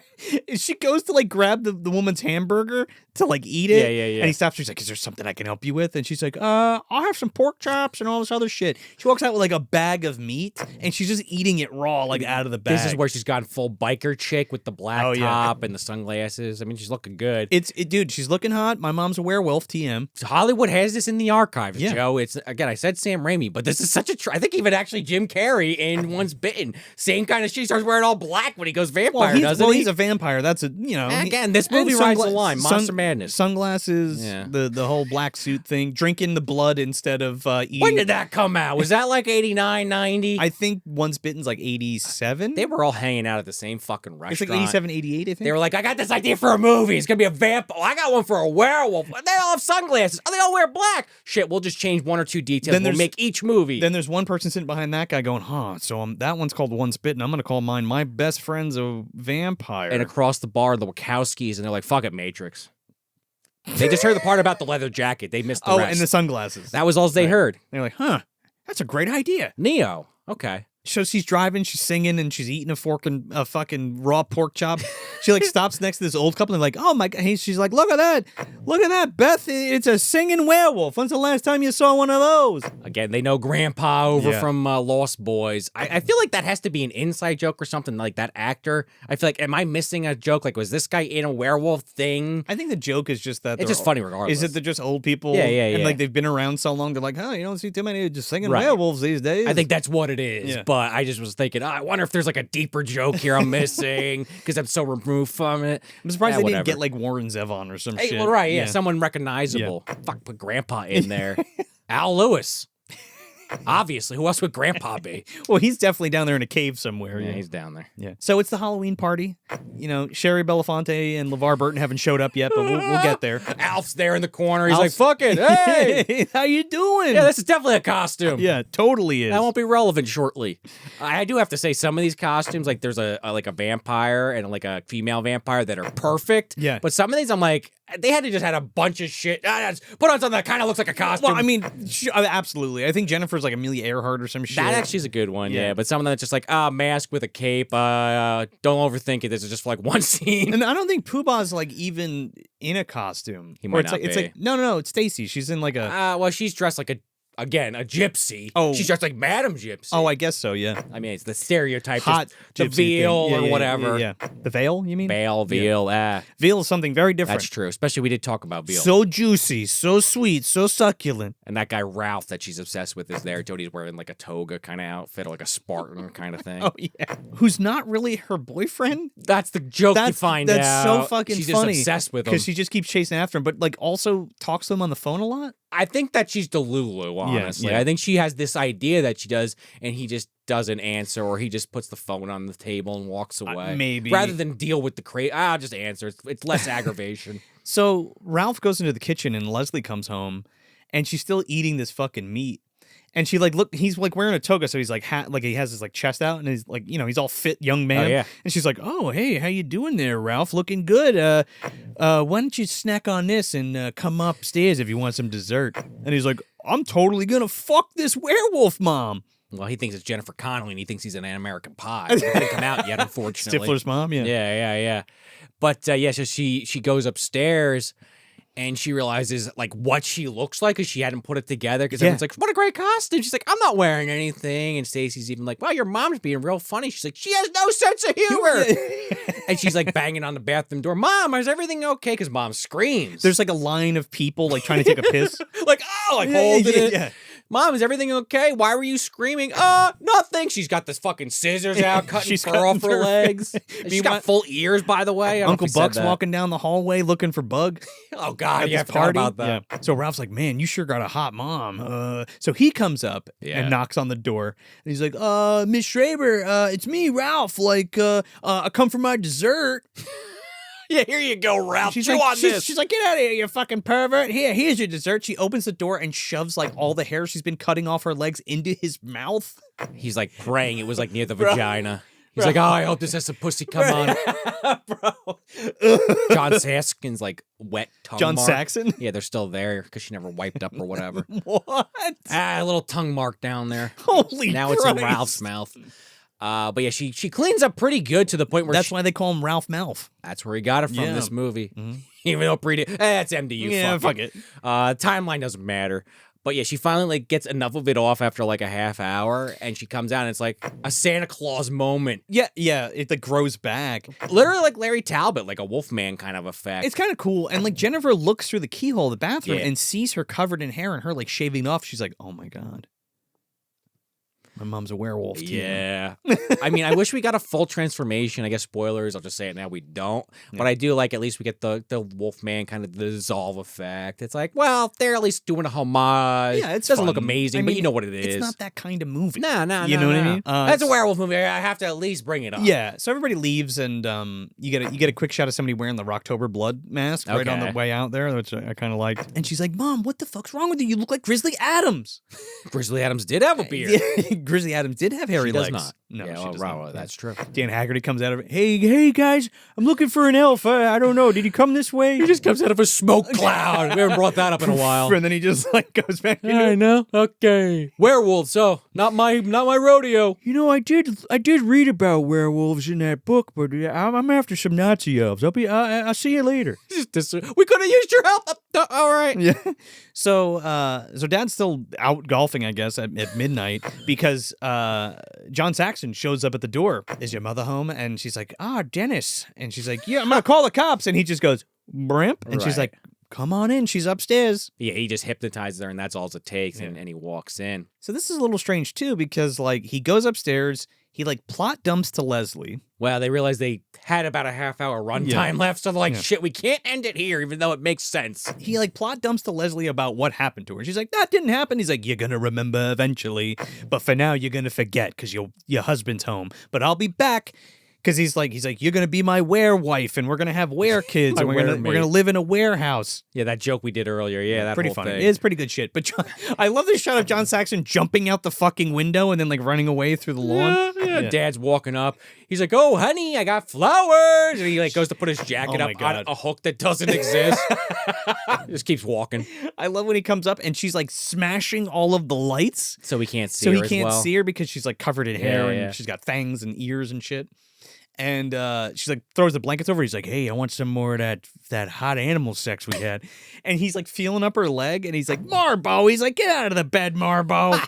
She goes to like grab the woman's hamburger to like eat it. Yeah. And he stops. She's like, is there something I can help you with? And she's like, I'll have some pork chops and all this other shit. She walks out with like a bag of meat and she's just eating it raw, like out of the bag. This is where she's gone full biker chick with the black top and the sunglasses. I mean, she's looking good. Dude, she's looking hot. My Mom's a Werewolf, TM. Hollywood has this in the archives, Joe. It's again, I said Sam Raimi, but this is such a I think even actually Jim Carrey in Once Bitten, same kind of shit. He starts wearing all black when he goes vampire, doesn't he? He's a vampire. That's again, this movie rides the line. Monster Madness. Sunglasses, the whole black suit thing, drinking the blood instead of eating. When did that come out? Was that like 89, 90? I think Once Bitten's like 87. They were all hanging out at the same fucking restaurant. It's like 87, 88, I think. They were like, I got this idea for a movie. It's gonna be a vampire. Oh, I got one for a werewolf. They all have sunglasses. Oh, they all wear black. Shit, we'll just change one or two details. Then we'll make each movie. Then there's one person sitting behind that guy going, so that one's called Once Bitten. I'm going to call mine My Best Friend's a Vampire. And across the bar, the Wachowskis, and they're like, fuck it, Matrix. They just heard the part about the leather jacket. They missed the rest. And the sunglasses. That was all they heard. They're like, that's a great idea. Neo. Okay. So she's driving, she's singing, and she's eating a fucking raw pork chop. She like stops next to this old couple and like, oh my God. She's like, look at that, Beth. It's a singing werewolf. When's the last time you saw one of those? Again, they know Grandpa over from Lost Boys. I feel like that has to be an inside joke or something, like that actor. I feel like, am I missing a joke? Like, was this guy in a werewolf thing? I think the joke is just that it's just funny regardless. Is it they're just old people? Yeah. And like they've been around so long, they're like, you don't see too many just singing werewolves these days. I think that's what it is. Yeah. But I just was thinking, I wonder if there's like a deeper joke here I'm missing because I'm so removed from it. I'm surprised they whatever. didn't get like Warren Zevon or some Hey, shit. well, right, yeah, someone recognizable. Fuck, put Grandpa in there. Al Lewis. Obviously, who else would Grandpa be? Well, he's definitely down there in a cave somewhere. Yeah, he's down there. Yeah. So it's the Halloween party. You know, Sherry Belafonte and LeVar Burton haven't showed up yet, but we'll get there. Alf's there in the corner. He's Alf's- like, fuck it. Hey! How you doing? Yeah, this is definitely a costume. Yeah, totally is. That won't be relevant shortly. I do have to say, some of these costumes, like there's a vampire and like a female vampire that are perfect. Yeah. But some of these, I'm like, they had to just had a bunch of shit. Put on something that kind of looks like a costume. Well, I mean, absolutely. I think Jennifer's like Amelia Earhart or some shit. That actually is a good one, yeah. But some of them it's just like, mask with a cape. Don't overthink it. This is just for like one scene. And I don't think Poobah's like even in a costume. He might Or it's not like, It's be. like no, it's Stacy. She's in like a. Well, she's dressed like a gypsy. Oh. She's dressed like Madam Gypsy. Oh, I guess so. Yeah. I mean, it's the stereotype. Hot just the gypsy thing. veil Yeah, or yeah, whatever. Yeah, the veil, you mean? Veil. Veal is something very different. That's true. Especially we did talk about veal. So juicy, so sweet, so succulent. And that guy Ralph that she's obsessed with is there. Jody's wearing like a toga kind of outfit or like a Spartan kind of thing. Oh yeah. Who's not really her boyfriend? That's the joke you find out. That's so fucking she's funny. She's just obsessed with him. Because she just keeps chasing after him, but like also talks to him on the phone a lot. I think that she's Delulu, honestly. Yeah. I think she has this idea that she does, and he just doesn't answer, or he just puts the phone on the table and walks away. Maybe. Rather than deal with the crate, I'll just answer. It's less aggravation. So Ralph goes into the kitchen and Leslie comes home and she's still eating this fucking meat. And she like he's like wearing a toga, so he's like like he has his like chest out and he's like, you know, he's all fit young man. Oh, yeah. And she's like, "Oh, hey, how you doing there, Ralph? Looking good. Why don't you snack on this and come upstairs if you want some dessert?" And he's like, "I'm totally gonna fuck this werewolf mom." Well, he thinks it's Jennifer Connelly, and he thinks he's an American Pie. It hasn't come out yet, unfortunately. Stifler's mom, yeah. Yeah. But yeah, so she goes upstairs. And she realizes like what she looks like because she hadn't put it together. Because everyone's like, "What a great costume!" She's like, "I'm not wearing anything." And Stacy's even like, "Wow, your mom's being real funny." She's like, "She has no sense of humor." And she's like banging on the bathroom door. "Mom, is everything okay?" Because mom screams. There's like a line of people like trying to take a piss. like holding it. Yeah. "Mom, is everything okay? Why were you screaming?" Nothing. She's got this fucking scissors out, cutting She's fur cutting off her fur. legs. She's got full ears, by the way. I don't know Uncle if he said Buck's that. walking down the hallway looking for Bug. Oh God, At yeah, I this forgot party. about that. Yeah. So Ralph's like, "Man, you sure got a hot mom." So he comes up and knocks on the door, and he's like, "Miss Schraber, it's me, Ralph. Like, I come for my dessert." Yeah, here you go, Ralph. She's Chew like, on this. She's like, "Get out of here, you fucking pervert. Here's your dessert." She opens the door and shoves like all the hair she's been cutting off her legs into his mouth. He's like praying it was like near the vagina. He's like, "Oh, I hope this has some pussy come on." Bro. John Saskin's like wet tongue John mark. Saxon? Yeah, they're still there because she never wiped up or whatever. What? A little tongue mark down there. Holy Now it's in Christ. Ralph's mouth. But yeah, she cleans up pretty good to the point where That's why they call him Ralph Mouth. that's where he got it from, Yeah. this movie. Even though that's MDU. Yeah, fuck it. Timeline doesn't matter. But yeah, she finally like gets enough of it off after like a half hour, and she comes out and it's like a Santa Claus moment. Yeah, it like grows back. Literally like Larry Talbot, like a Wolfman kind of effect. It's kind of cool. And like Jennifer looks through the keyhole of the bathroom Yeah. and sees her covered in hair and her like shaving off. She's like, "Oh my God. My mom's a werewolf too." Yeah. I mean, I wish we got a full transformation. I guess spoilers, I'll just say it now, we don't. But I do like at least we get the Wolfman kind of the dissolve effect. It's like, well, they're at least doing a homage. Yeah, it's doesn't look fun. amazing, I but mean, you know what it is. It's not that kind of movie. No. You know what I mean? That's a werewolf movie. I have to at least bring it up. Yeah, so everybody leaves, and you get a quick shot of somebody wearing the Rocktober blood mask right on the Okay. way out there, which I kind of liked. And she's like, "Mom, what the fuck's wrong with you? You look like Grizzly Adams." Grizzly Adams did have a beard. Yeah, Grizzly Adams did have hairy She does legs. not. No, Yeah, she well, does right, not. well, that's true. Dan Haggerty comes out of it. Hey guys, I'm looking for an elf. I don't know. Did he come this way? He just comes out of a smoke cloud. We haven't brought that up in a while. And then he just like goes back. I know. Okay. Werewolves. So not my rodeo. You know, I did read about werewolves in that book, but I'm after some Nazi elves. I'll see you later. We could have used your help. All right. Yeah. So Dad's still out golfing, I guess, at midnight because John Saxon shows up at the door. "Is your mother home?" And she's like, "Dennis." And she's like, "Yeah, I'm gonna call the cops." And he just goes, "Brimp." And she's Right. like, come on in. She's upstairs. Yeah, he just hypnotizes her, and that's all it takes, and he walks in. So this is a little strange, too, because, like, he goes upstairs. He, like, plot dumps to Leslie. Well, they realized they had about a half-hour runtime left, so they're like, shit, we can't end it here, even though it makes sense. He, like, plot dumps to Leslie about what happened to her. She's like, that didn't happen. He's like, you're gonna remember eventually, but for now, you're gonna forget because your husband's home. But I'll be back. Because he's like, you're gonna be my werewife, and we're gonna have were kids, and we're gonna live in a warehouse. Yeah, that joke we did earlier. Yeah, that pretty whole funny. thing. It is pretty good shit. But I love this shot of John Saxon jumping out the fucking window and then like running away through the lawn. Yeah. Dad's walking up. He's like, "Oh, honey, I got flowers," and he like goes to put his jacket up on a hook that doesn't exist. Just keeps walking. I love when he comes up and she's like smashing all of the lights, so he can't see her. So he can't see her because she's like covered in hair and she's got fangs and ears and shit. And she's like throws the blankets over. He's like, "Hey, I want some more of that hot animal sex we had." And he's like feeling up her leg, and he's like, "Marbo." He's like, "Get out of the bed, Marbo."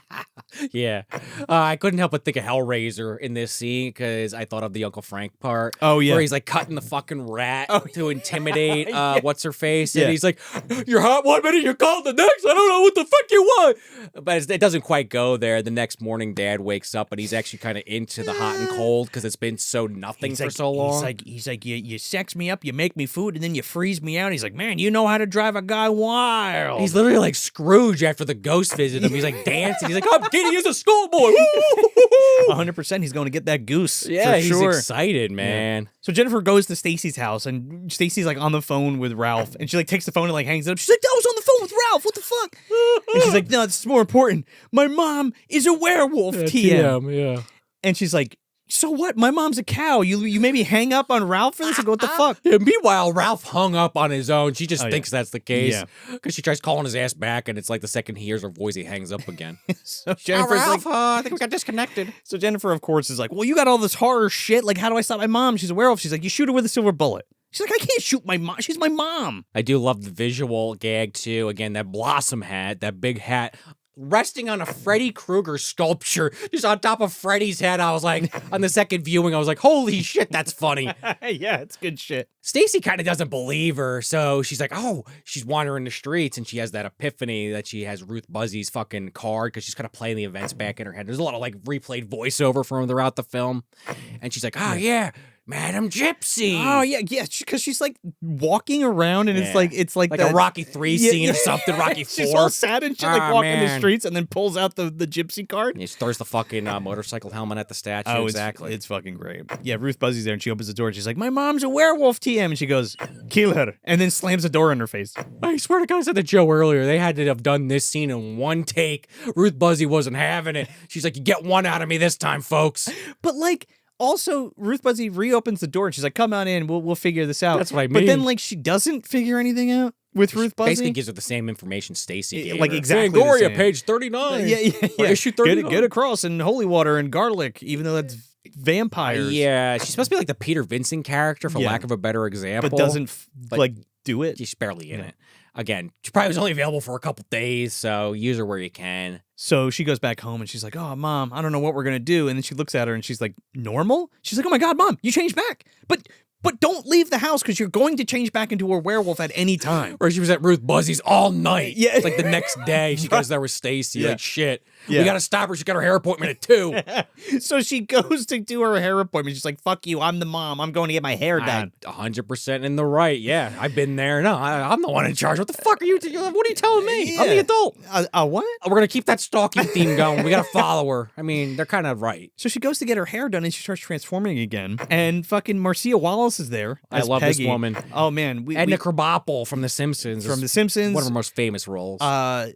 Yeah, I couldn't help but think of Hellraiser in this scene because I thought of the Uncle Frank part. Oh yeah, where he's like cutting the fucking rat to intimidate what's her face, and he's like, "You're hot one minute, you're cold the next. I don't know what the fuck you want." But it doesn't quite go there. The next morning, Dad wakes up and he's actually kind of into the hot and cold because it's been so nothing for so long. He's like, you sex me up, you make me food, and then you freeze me out. He's like, man, you know how to drive a guy wild. He's literally like Scrooge after the ghost visited him. He's like dancing. He's like, I'm giddy as a schoolboy. 100%. He's going to get that goose. Yeah, for he's sure. excited, man. Yeah. So Jennifer goes to Stacy's house, and Stacy's like on the phone with Ralph, and she like takes the phone and like hangs it up. She's like, I was on the phone with Ralph. What the fuck? And she's like, no, this is more important. My mom is a werewolf. TM. Yeah. And she's like, so what? My mom's a cow. You maybe hang up on Ralph for this and go, what the fuck? Yeah, meanwhile, Ralph hung up on his own. She just thinks that's the case. Because she tries calling his ass back, and it's like the second he hears her voice, he hangs up again. So Jennifer's Ralph, I think we got disconnected. So Jennifer, of course, is like, well, you got all this horror shit. Like, how do I stop my mom? She's a werewolf. She's like, you shoot her with a silver bullet. She's like, I can't shoot my mom. She's my mom. I do love the visual gag, too. Again, that blossom hat, that big hat, resting on a Freddy Krueger sculpture, just on top of Freddy's head. I was like, on the second viewing, I was like, holy shit, that's funny. Yeah, it's good shit. Stacy kind of doesn't believe her, so she's like, oh, she's wandering the streets, and she has that epiphany that she has Ruth Buzzy's fucking card, because she's kind of playing the events back in her head. There's a lot of, like, replayed voiceover from throughout the film, and she's like, oh, yeah, Madam Gypsy. Oh, yeah, because she's, like, walking around, and it's like that, a Rocky 3 scene or something, Rocky 4. She's all sad and shit, like, walking the streets, and then pulls out the gypsy card. And he throws the fucking motorcycle helmet at the statue. Oh, exactly. It's fucking great. Yeah, Ruth Buzzy's there, and she opens the door, and she's like, my mom's a werewolf, TM. And she goes, kill her. And then slams the door in her face. I swear to God, I said to Joe earlier, they had to have done this scene in one take. Ruth Buzzy wasn't having it. She's like, you get one out of me this time, folks. But, like, also, Ruth Buzzy reopens the door, and she's like, come on in, we'll figure this out. That's what I mean. But then, like, she doesn't figure anything out with Ruth Buzzy. Basically gives her the same information Stacy gave like, her. exactly Fangoria, page 39. Yeah. Issue 39. Get across in holy water and garlic, even though that's vampires. Yeah, she's supposed to be like the Peter Vincent character, for lack of a better example. But doesn't, like, do it. She's barely in it. Again, she probably was only available for a couple days, so use her where you can. So she goes back home and she's like, oh, Mom, I don't know what we're going to do. And then she looks at her and she's like, normal? She's like, oh my God, Mom, you changed back. But don't leave the house because you're going to change back into a werewolf at any time. Or she was at Ruth Buzzy's all night. Yeah. Like the next day, she goes there with Stacy. Yeah. Like, shit. Yeah. We got to stop her. She got her hair appointment at 2. So she goes to do her hair appointment. She's like, fuck you. I'm the mom. I'm going to get my hair done. 100% in the right. Yeah, I've been there. No, I'm the one in charge. What the fuck are you? What are you telling me? I'm the adult. What? We're going to keep that stalking theme going. We got to follow her. I mean, they're kind of right. So she goes to get her hair done and she starts transforming again. And fucking Marcia Wallace is there. I love Peggy. this woman. Oh, man. Edna Krabappel from The Simpsons. From The Simpsons. One of her most famous roles.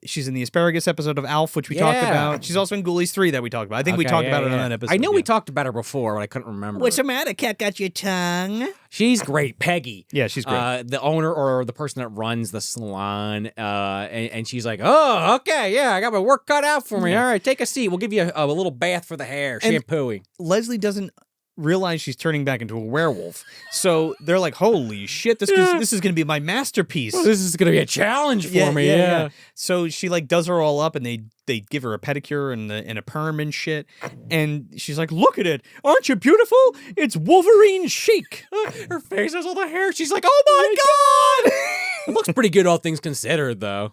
She's in the asparagus episode of Alf, which we talked about. She's also in Ghoulies 3 that we talked about. I think we talked about it on that episode. I know we talked about her before, but I couldn't remember. What's the matter? Cat got your tongue? She's great. Peggy. Yeah, she's great. The owner or the person that runs the salon. And she's like, oh, okay, yeah, I got my work cut out for me. All right, take a seat. We'll give you a little bath for the hair, shampooing. Leslie doesn't realize she's turning back into a werewolf. So they're like, holy shit, this is going to be my masterpiece. Well, this is going to be a challenge for me. Yeah. So she like does her all up and they give her a pedicure and a perm and shit. And she's like, look at it. Aren't you beautiful? It's Wolverine chic. Her face has all the hair. She's like, oh my God. It looks pretty good, all things considered, though.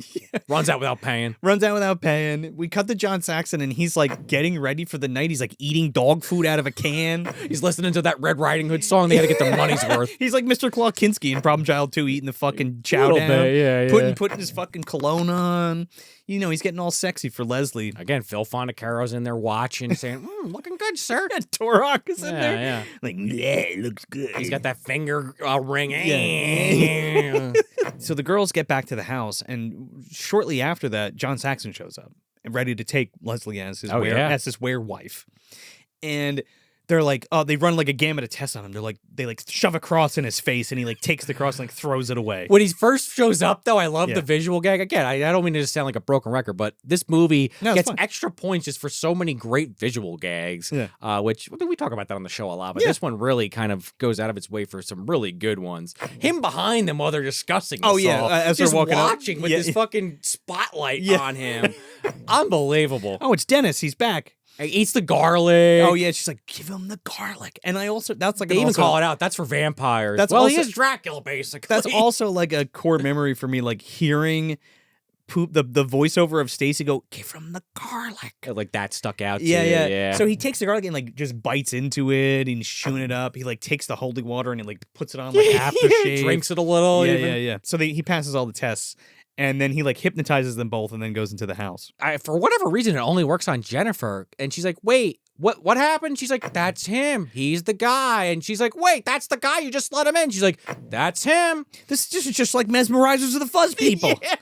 Runs out without paying. Runs out without paying. We cut to John Saxon, and he's like getting ready for the night. He's like eating dog food out of a can. He's listening to that Red Riding Hood song. They got to get their money's worth. He's like Mr. Claw Kinski in Problem Child 2, eating the fucking chow Little down. bit, yeah. Putting his fucking cologne on. You know, he's getting all sexy for Leslie. Again, Phil Fondacaro's in there watching, saying, looking good, sir. Torok is in there. Yeah. Like, yeah, it looks good. He's got that finger ring. Yeah. So the girls get back to the house, and shortly after that, John Saxon shows up and ready to take Leslie as his as his werewife. And they're like, they run like a gamut of tests on him. They shove a cross in his face, and he like takes the cross and like throws it away. When he first shows up, though, I love the visual gag. Again, I don't mean to just sound like a broken record, but this movie gets extra points just for so many great visual gags. Yeah. Which we talk about that on the show a lot, but this one really kind of goes out of its way for some really good ones. Him behind them while they're discussing this as just they're walking watching with this fucking spotlight on him. Unbelievable. Oh, it's Dennis. He's back. He eats the garlic. Oh yeah, she's like, give him the garlic. And I also they even call it out. That's for vampires. He is Dracula, basically. That's also like a core memory for me, like hearing the voiceover of Stacy go, give him the garlic. Like that stuck out to yeah. So he takes the garlic and like just bites into it and he's chewing it up. He like takes the holy water and he like puts it on like aftershave. Drinks it a little. Yeah. So he passes all the tests. And then he like hypnotizes them both and then goes into the house. For whatever reason, it only works on Jennifer. And she's like, wait, what happened? She's like, that's him. He's the guy. And she's like, wait, that's the guy. You just let him in. She's like, that's him. This is just like Mesmerizers of the Fuzz people. Yeah.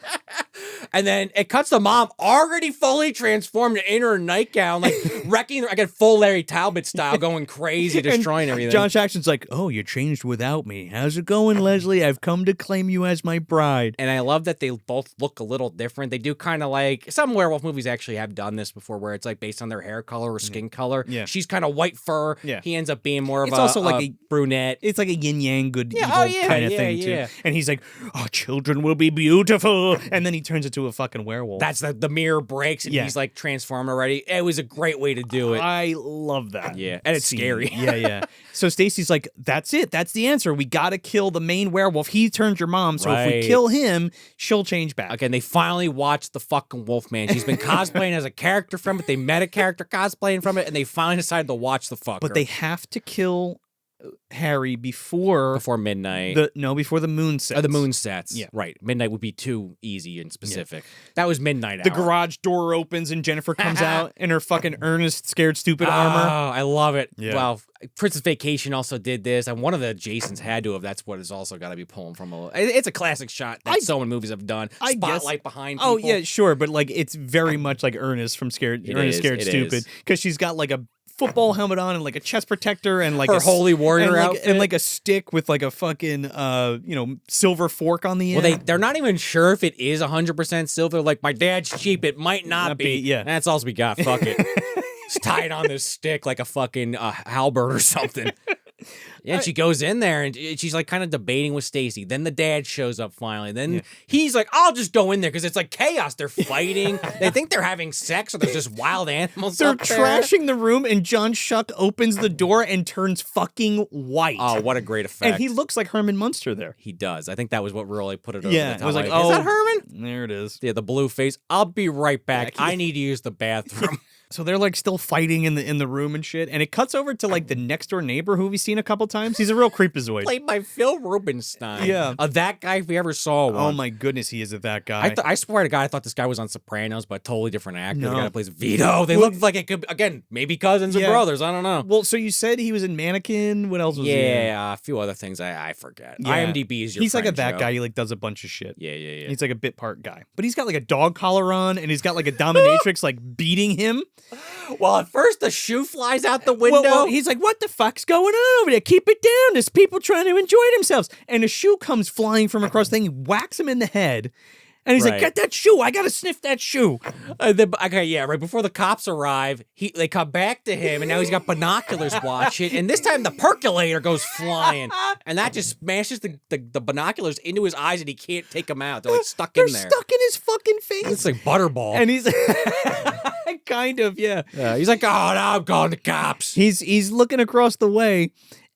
And then it cuts the mom already fully transformed in her nightgown, like wrecking, I get full Larry Talbot style, going crazy, destroying everything. John Saxon's like, oh, you changed without me. How's it going, Leslie? I've come to claim you as my bride. And I love that they both look a little different. They do kind of like, some werewolf movies actually have done this before where it's like based on their hair color or skin color. Yeah. She's kind of white fur. Yeah. He ends up being more of a brunette. It's like a yin-yang, good, evil kind of thing, too. And he's like, oh, children will be beautiful. And then he turns into a fucking werewolf. That's the mirror breaks and he's like transformed already. It was a great way to do it. I love that. Yeah. And it's scary. Yeah. So Stacy's like, that's it. That's the answer. We got to kill the main werewolf. He turned your mom. So if we kill him, she'll change back. Again, they finally watched the fucking Wolfman. She's been cosplaying as a character from it. They met a character cosplaying from it, and they finally decided to watch the fucker. But they have to kill Harry before midnight. Before the moon sets. The moon sets. Yeah. Right. Midnight would be too easy and specific. Yeah. That was midnight hour. The garage door opens and Jennifer comes out in her fucking Ernest Scared Stupid armor. Oh, I love it. Yeah. Well, Princess Vacation also did this, and one of the Jasons had to have. That's what it's also got to be pulling from. It's a classic shot that so many movies have done. Spotlight behind people. Oh, yeah, sure. But like it's very much like Ernest from Scared Stupid. Because she's got like a football helmet on and like a chest protector and like her holy warrior outfit and like a stick with like a fucking silver fork on the end. Well, they're not even sure if it is 100% silver. Like, my dad's cheap, it might not be. Yeah, that's all we got. Fuck it. It's tied on this stick like a fucking halberd or something. Yeah, and she goes in there and she's like kind of debating with Stacy. Then the dad shows up finally. Then he's like, I'll just go in there because it's like chaos. They're fighting. They think they're having sex or there's just wild animals. They're trashing the room and John Schuck opens the door and turns fucking white. Oh, what a great effect. And he looks like Herman Munster there. He does. I think that was what really put it over the top. I was like, is that Herman? There it is. Yeah, the blue face. I'll be right back. I need to use the bathroom. So they're like still fighting in the room and shit. And it cuts over to like the next door neighbor who we've seen a couple times. He's a real creepazoid. Played by Phil Rubenstein. Yeah. That guy, if we ever saw one. Oh my goodness, he is that guy. I swear to God, I thought this guy was on Sopranos, but a totally different actor. No. The guy that plays Vito. They looked like it could, again, maybe cousins or brothers. I don't know. Well, so you said he was in Mannequin. What else was he in? Yeah, a few other things I forget. Yeah. IMDb is your He's friend, like that Joe. guy. He like does a bunch of shit. Yeah. He's like a bit part guy. But he's got like a dog collar on and he's got like a dominatrix like beating him. Well, at first the shoe flies out the window. Well, he's like, what the fuck's going on over there? Keep it down. There's people trying to enjoy themselves. And a shoe comes flying from across the thing. He whacks him in the head. And he's like, get that shoe. I got to sniff that shoe. Right before the cops arrive, they come back to him, and now he's got binoculars watching. And this time the percolator goes flying. And that just smashes the binoculars into his eyes, and he can't take them out. They're like stuck in there. They're stuck in his fucking face. It's like Butterball. And he's kind of, yeah. He's like, oh, no, I'm calling the cops. He's looking across the way.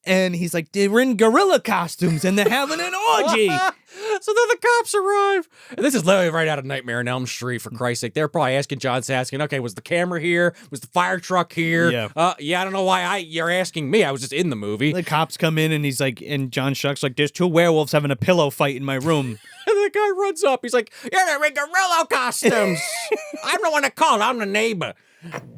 And he's like, they're in gorilla costumes and they're having an orgy. So then the cops arrive. And this is literally right out of Nightmare on Elm Street, for Christ's sake. They're probably asking John Saskin, okay, was the camera here? Was the fire truck here? Yeah. I don't know why you're asking me. I was just in the movie. The cops come in and he's like, and John Shuck's like, there's 2 werewolves having a pillow fight in my room. And the guy runs up. He's like, yeah, they're in gorilla costumes. I'm the one that called. I'm the neighbor.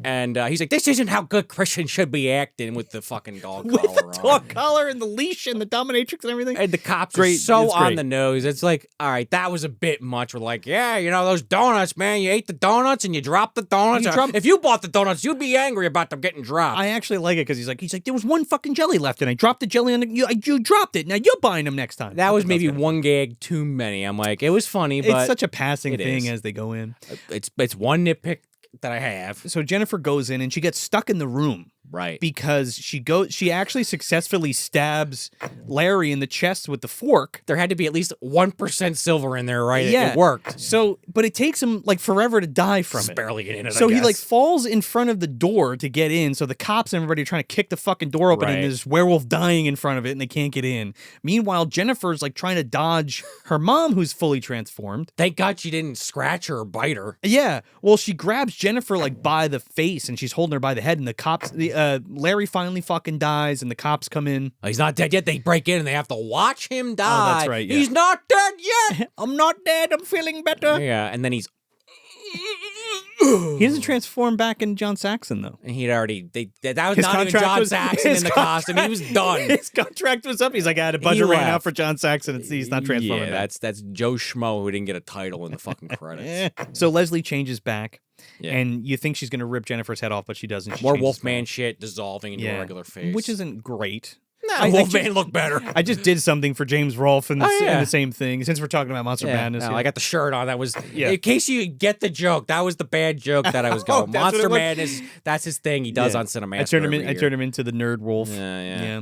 And he's like, this isn't how good Christians should be acting with the fucking dog collar With the on. dog collar and the leash and the dominatrix and everything. And the cops Great. are so It's on great. the nose. It's like, all right, that was a bit much. We're like, yeah, you know, those donuts, man. You ate the donuts and you dropped the donuts. If you bought the donuts, you'd be angry about them getting dropped. I actually like it because he's like, there was 1 fucking jelly left and I dropped the jelly on you dropped it. Now you're buying them next time. That was maybe one gag too many. I'm like, it was funny, but It's such a passing thing is. as they go in. It's one nitpick that I have. So Jennifer goes in and she gets stuck in the room. Right. Because she actually successfully stabs Larry in the chest with the fork. There had to be at least 1% silver in there, right? Yeah. It worked. So, but it takes him like forever to die from Just it. barely get in it, So I he like guess. falls in front of the door to get in. So the cops and everybody are trying to kick the fucking door open, Right. and there's this werewolf dying in front of it, and they can't get in. Meanwhile, Jennifer's like trying to dodge her mom, who's fully transformed. Thank God she didn't scratch her or bite her. Yeah, well, she grabs Jennifer like by the face, and she's holding her by the head. And the cops, Larry finally fucking dies, and the cops come in. Oh, he's not dead yet. They break in and they have to watch him die. Oh, that's right. Yeah. He's not dead yet. I'm not dead. I'm feeling better. Yeah, and then he's. He doesn't transform back into John Saxon though. And he'd already. That was His not even contract John was- Saxon his in the costume. He was done. His contract was up. He's like, I had a budget He ran out left. for John Saxon. And he's not transforming. Yeah, back. that's Joe Schmo who didn't get a title in the fucking credits. So Leslie changes back, Yeah. and you think she's going to rip Jennifer's head off, but she doesn't. She More changes Wolfman back. shit dissolving into a regular face. which isn't great. Nah, I Wolfman just- looked better. I just did something for James Rolfe and, Oh, yeah. and the same thing. Since we're talking about Monster Madness, no, here. I got the shirt on. That was Yeah. in case you get the joke. That was the bad joke that I was going. Oh, that's what Monster it was? Madness. That's his thing. He does Yeah. on Cinemaster. I turned him in. every I year. turned him into the nerd wolf. Yeah.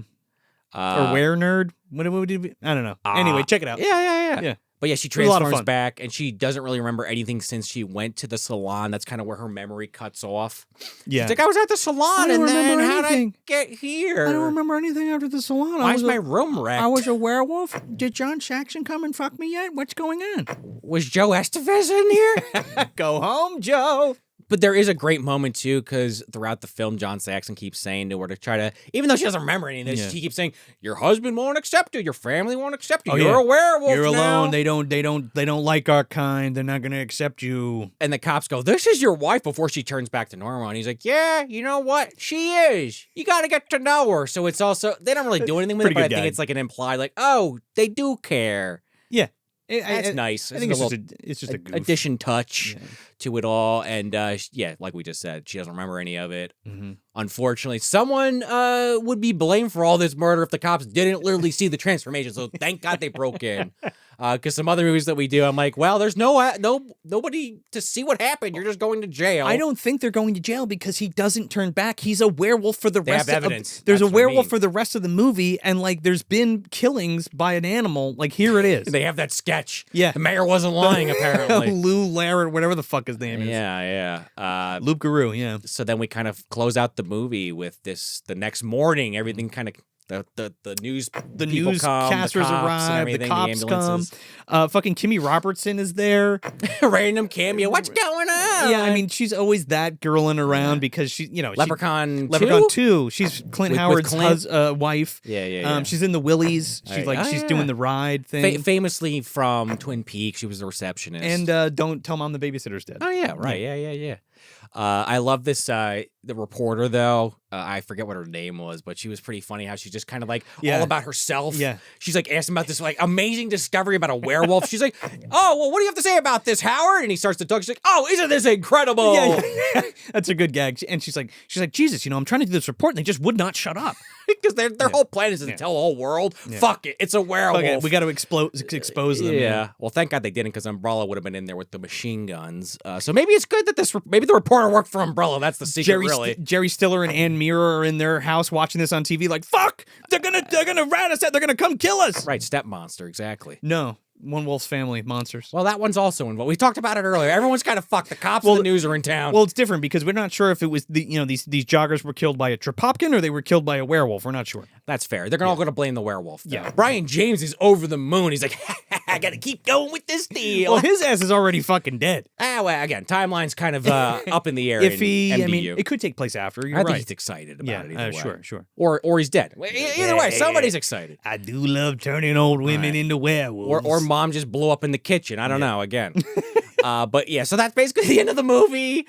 Or where nerd? What did we? I don't know. Anyway, check it out. Yeah. But yeah, she was a lot of transforms fun. back, and she doesn't really remember anything since she went to the salon. That's kind of where her memory cuts off. Yeah. She's like, I was at the salon, don't and then remember how did I anything. get here? I don't remember anything after the salon. Why is my room wrecked? I was a werewolf. Did John Saxon come and fuck me yet? What's going on? Was Joe Estevez in here? Go home, Joe. But there is a great moment, too, because throughout the film, John Saxon keeps saying to her to try to, even though she doesn't remember any of this, Yeah. he keeps saying, your husband won't accept you, your family won't accept you, Oh, you're yeah. a werewolf You're now." alone. They don't like our kind. They're not gonna accept you. And the cops go, this is your wife, before she turns back to normal. And he's like, yeah, you know what? She is. You got to get to know her. So it's also, they don't really do anything with it, Pretty but I good think gag. it's like an implied, like, oh, they do care. Yeah, That's nice. I think it's just a goof. addition touch to it all. And like we just said, she doesn't remember any of it. Mm-hmm. Unfortunately, someone would be blamed for all this murder if the cops didn't literally see the transformation. So thank God they broke in. Because some other movies that we do, I'm like, well, there's nobody to see what happened. You're just going to jail. I don't think they're going to jail because he doesn't turn back. He's a werewolf for the They rest have of evidence. There's That's a what I werewolf mean. for the rest of the movie, and like there's been killings by an animal. Like here it is. They have that sketch. Yeah. The mayor wasn't lying, apparently. Lou Larrett, whatever the fuck his name is. Yeah. Loop Guru, yeah. So then we kind of close out the movie with this. The next morning, everything kind of the news The people come, newscasters the cops and arrive, the everything, cops come. ambulances. Fucking Kimmy Robertson is there. Random cameo. What's going on? Yeah, I mean, she's always that girling around because she, Leprechaun 2. She's Clint With Howard's Clint? wife. Yeah. She's in the Willies. She's she's doing the ride thing. Famously from Twin Peaks, she was the receptionist. And don't tell mom the babysitter's dead. oh yeah, right, yeah. I love this. The reporter though, I forget what her name was, but she was pretty funny. How she's just kind of like Yeah. all about herself. Yeah. She's like asking about this like amazing discovery about a werewolf. She's like, oh well, what do you have to say about this, Howard? And he starts to talk. She's like, oh, isn't this incredible? Yeah. That's a good gag. And she's like, Jesus, I'm trying to do this report, and they just would not shut up. Because their whole plan is to tell the whole world, fuck it, it's a werewolf. Fuck it, we got to expose them. Yeah. Well, thank God they didn't, because Umbrella would have been in there with the machine guns. So maybe it's good that maybe the reporter worked for Umbrella. That's the secret, really. Jerry Stiller and Ann Mirror are in their house watching this on TV, like, fuck, they're gonna rat us out. They're gonna come kill us. Right, step monster, exactly. No, One Wolf's Family Monsters. Well, that one's also involved. We talked about it earlier. Everyone's kind of fucked. The cops and the news are in town. Well, it's different because we're not sure if it was these joggers were killed by a Tripopkin or they were killed by a werewolf. We're not sure. That's fair. They're all going to blame the werewolf. Though. Yeah. Brian James is over the moon. He's like, I got to keep going with this deal. Well, his ass is already fucking dead. Well, again, timeline's kind of up in the air. If he, in I mean, MDU. it could take place after. You're I right. think he's excited about it. Either way. Sure. Or he's dead. Either way, somebody's excited. I do love turning old women into werewolves. Or mom just blew up in the kitchen. I don't know. Again. But yeah, so that's basically the end of the movie.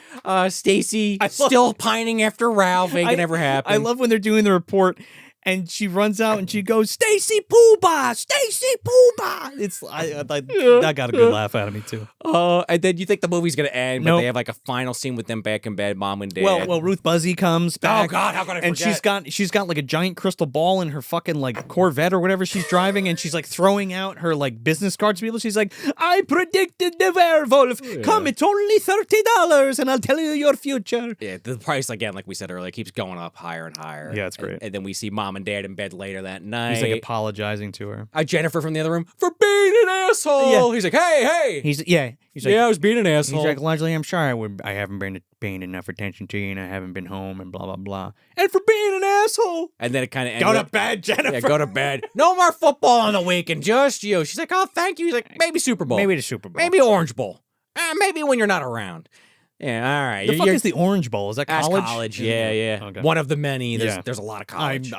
Stacy still pining after Ralph. Ain't gonna ever happen. I love when they're doing the report and she runs out and she goes, Stacy Pooh-Bah! Stacy Pooh-Bah! It's that got a good laugh out of me too. And then you think the movie's gonna end, but Nope. they have like a final scene with them back in bed, mom and dad. Well, Ruth Buzzy comes back. Oh God, how could I and forget? she's got like a giant crystal ball in her fucking like Corvette or whatever she's driving, and she's like throwing out her like business cards to people. She's like, I predicted the werewolf. Come, it's only $30 and I'll tell you your future. Yeah, the price again, like we said earlier, keeps going up higher and higher. Yeah, it's great. And then we see mom and dad in bed later that night. He's like apologizing to her. Jennifer from the other room for being an asshole. Yeah. He's like, hey. He's like, I was being an asshole. He's like, largely, I'm sorry I haven't been paying enough attention to you and I haven't been home and blah, blah, blah. And for being an asshole. And then it kind of Go to bed, Jennifer. Yeah, go to bed. No more football on the weekend, just you. She's like, oh, thank you. He's like, maybe Super Bowl. Maybe the Super Bowl. Maybe Orange Bowl. Maybe when you're not around. Yeah, all right. The fuck is the Orange Bowl? Is that That's college? college, yeah. Okay. One of the many. There's a lot of I college.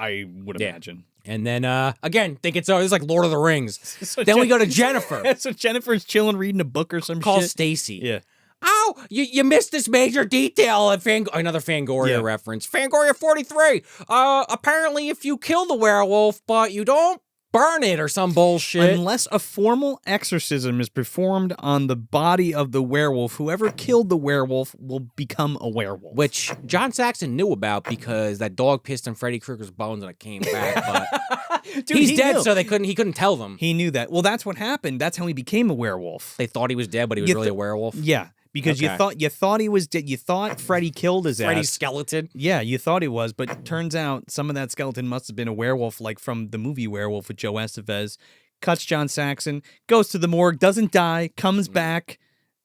would imagine. And then, again, think it's this is like Lord of the Rings. So Then we go to Jennifer. So Jennifer's chilling, reading a book or some Call shit. Stacy. Yeah. Oh, you missed this major detail at another Fangoria reference. Fangoria 43. Apparently, if you kill the werewolf, but you don't burn it or some bullshit. Unless a formal exorcism is performed on the body of the werewolf, whoever killed the werewolf will become a werewolf. Which John Saxon knew about because that dog pissed on Freddy Krueger's bones and it came back. But Dude, he's he dead, knew. so he couldn't tell them. He knew that. Well, that's what happened. That's how he became a werewolf. They thought he was dead, but he was really a werewolf. Yeah, because Okay. you thought he was dead. You thought Freddy killed his Freddy's ass. skeleton. Yeah, you thought he was, but turns out some of that skeleton must have been a werewolf, like from the movie Werewolf with Joe Estevez. Cuts John Saxon, goes to the morgue, doesn't die, comes back,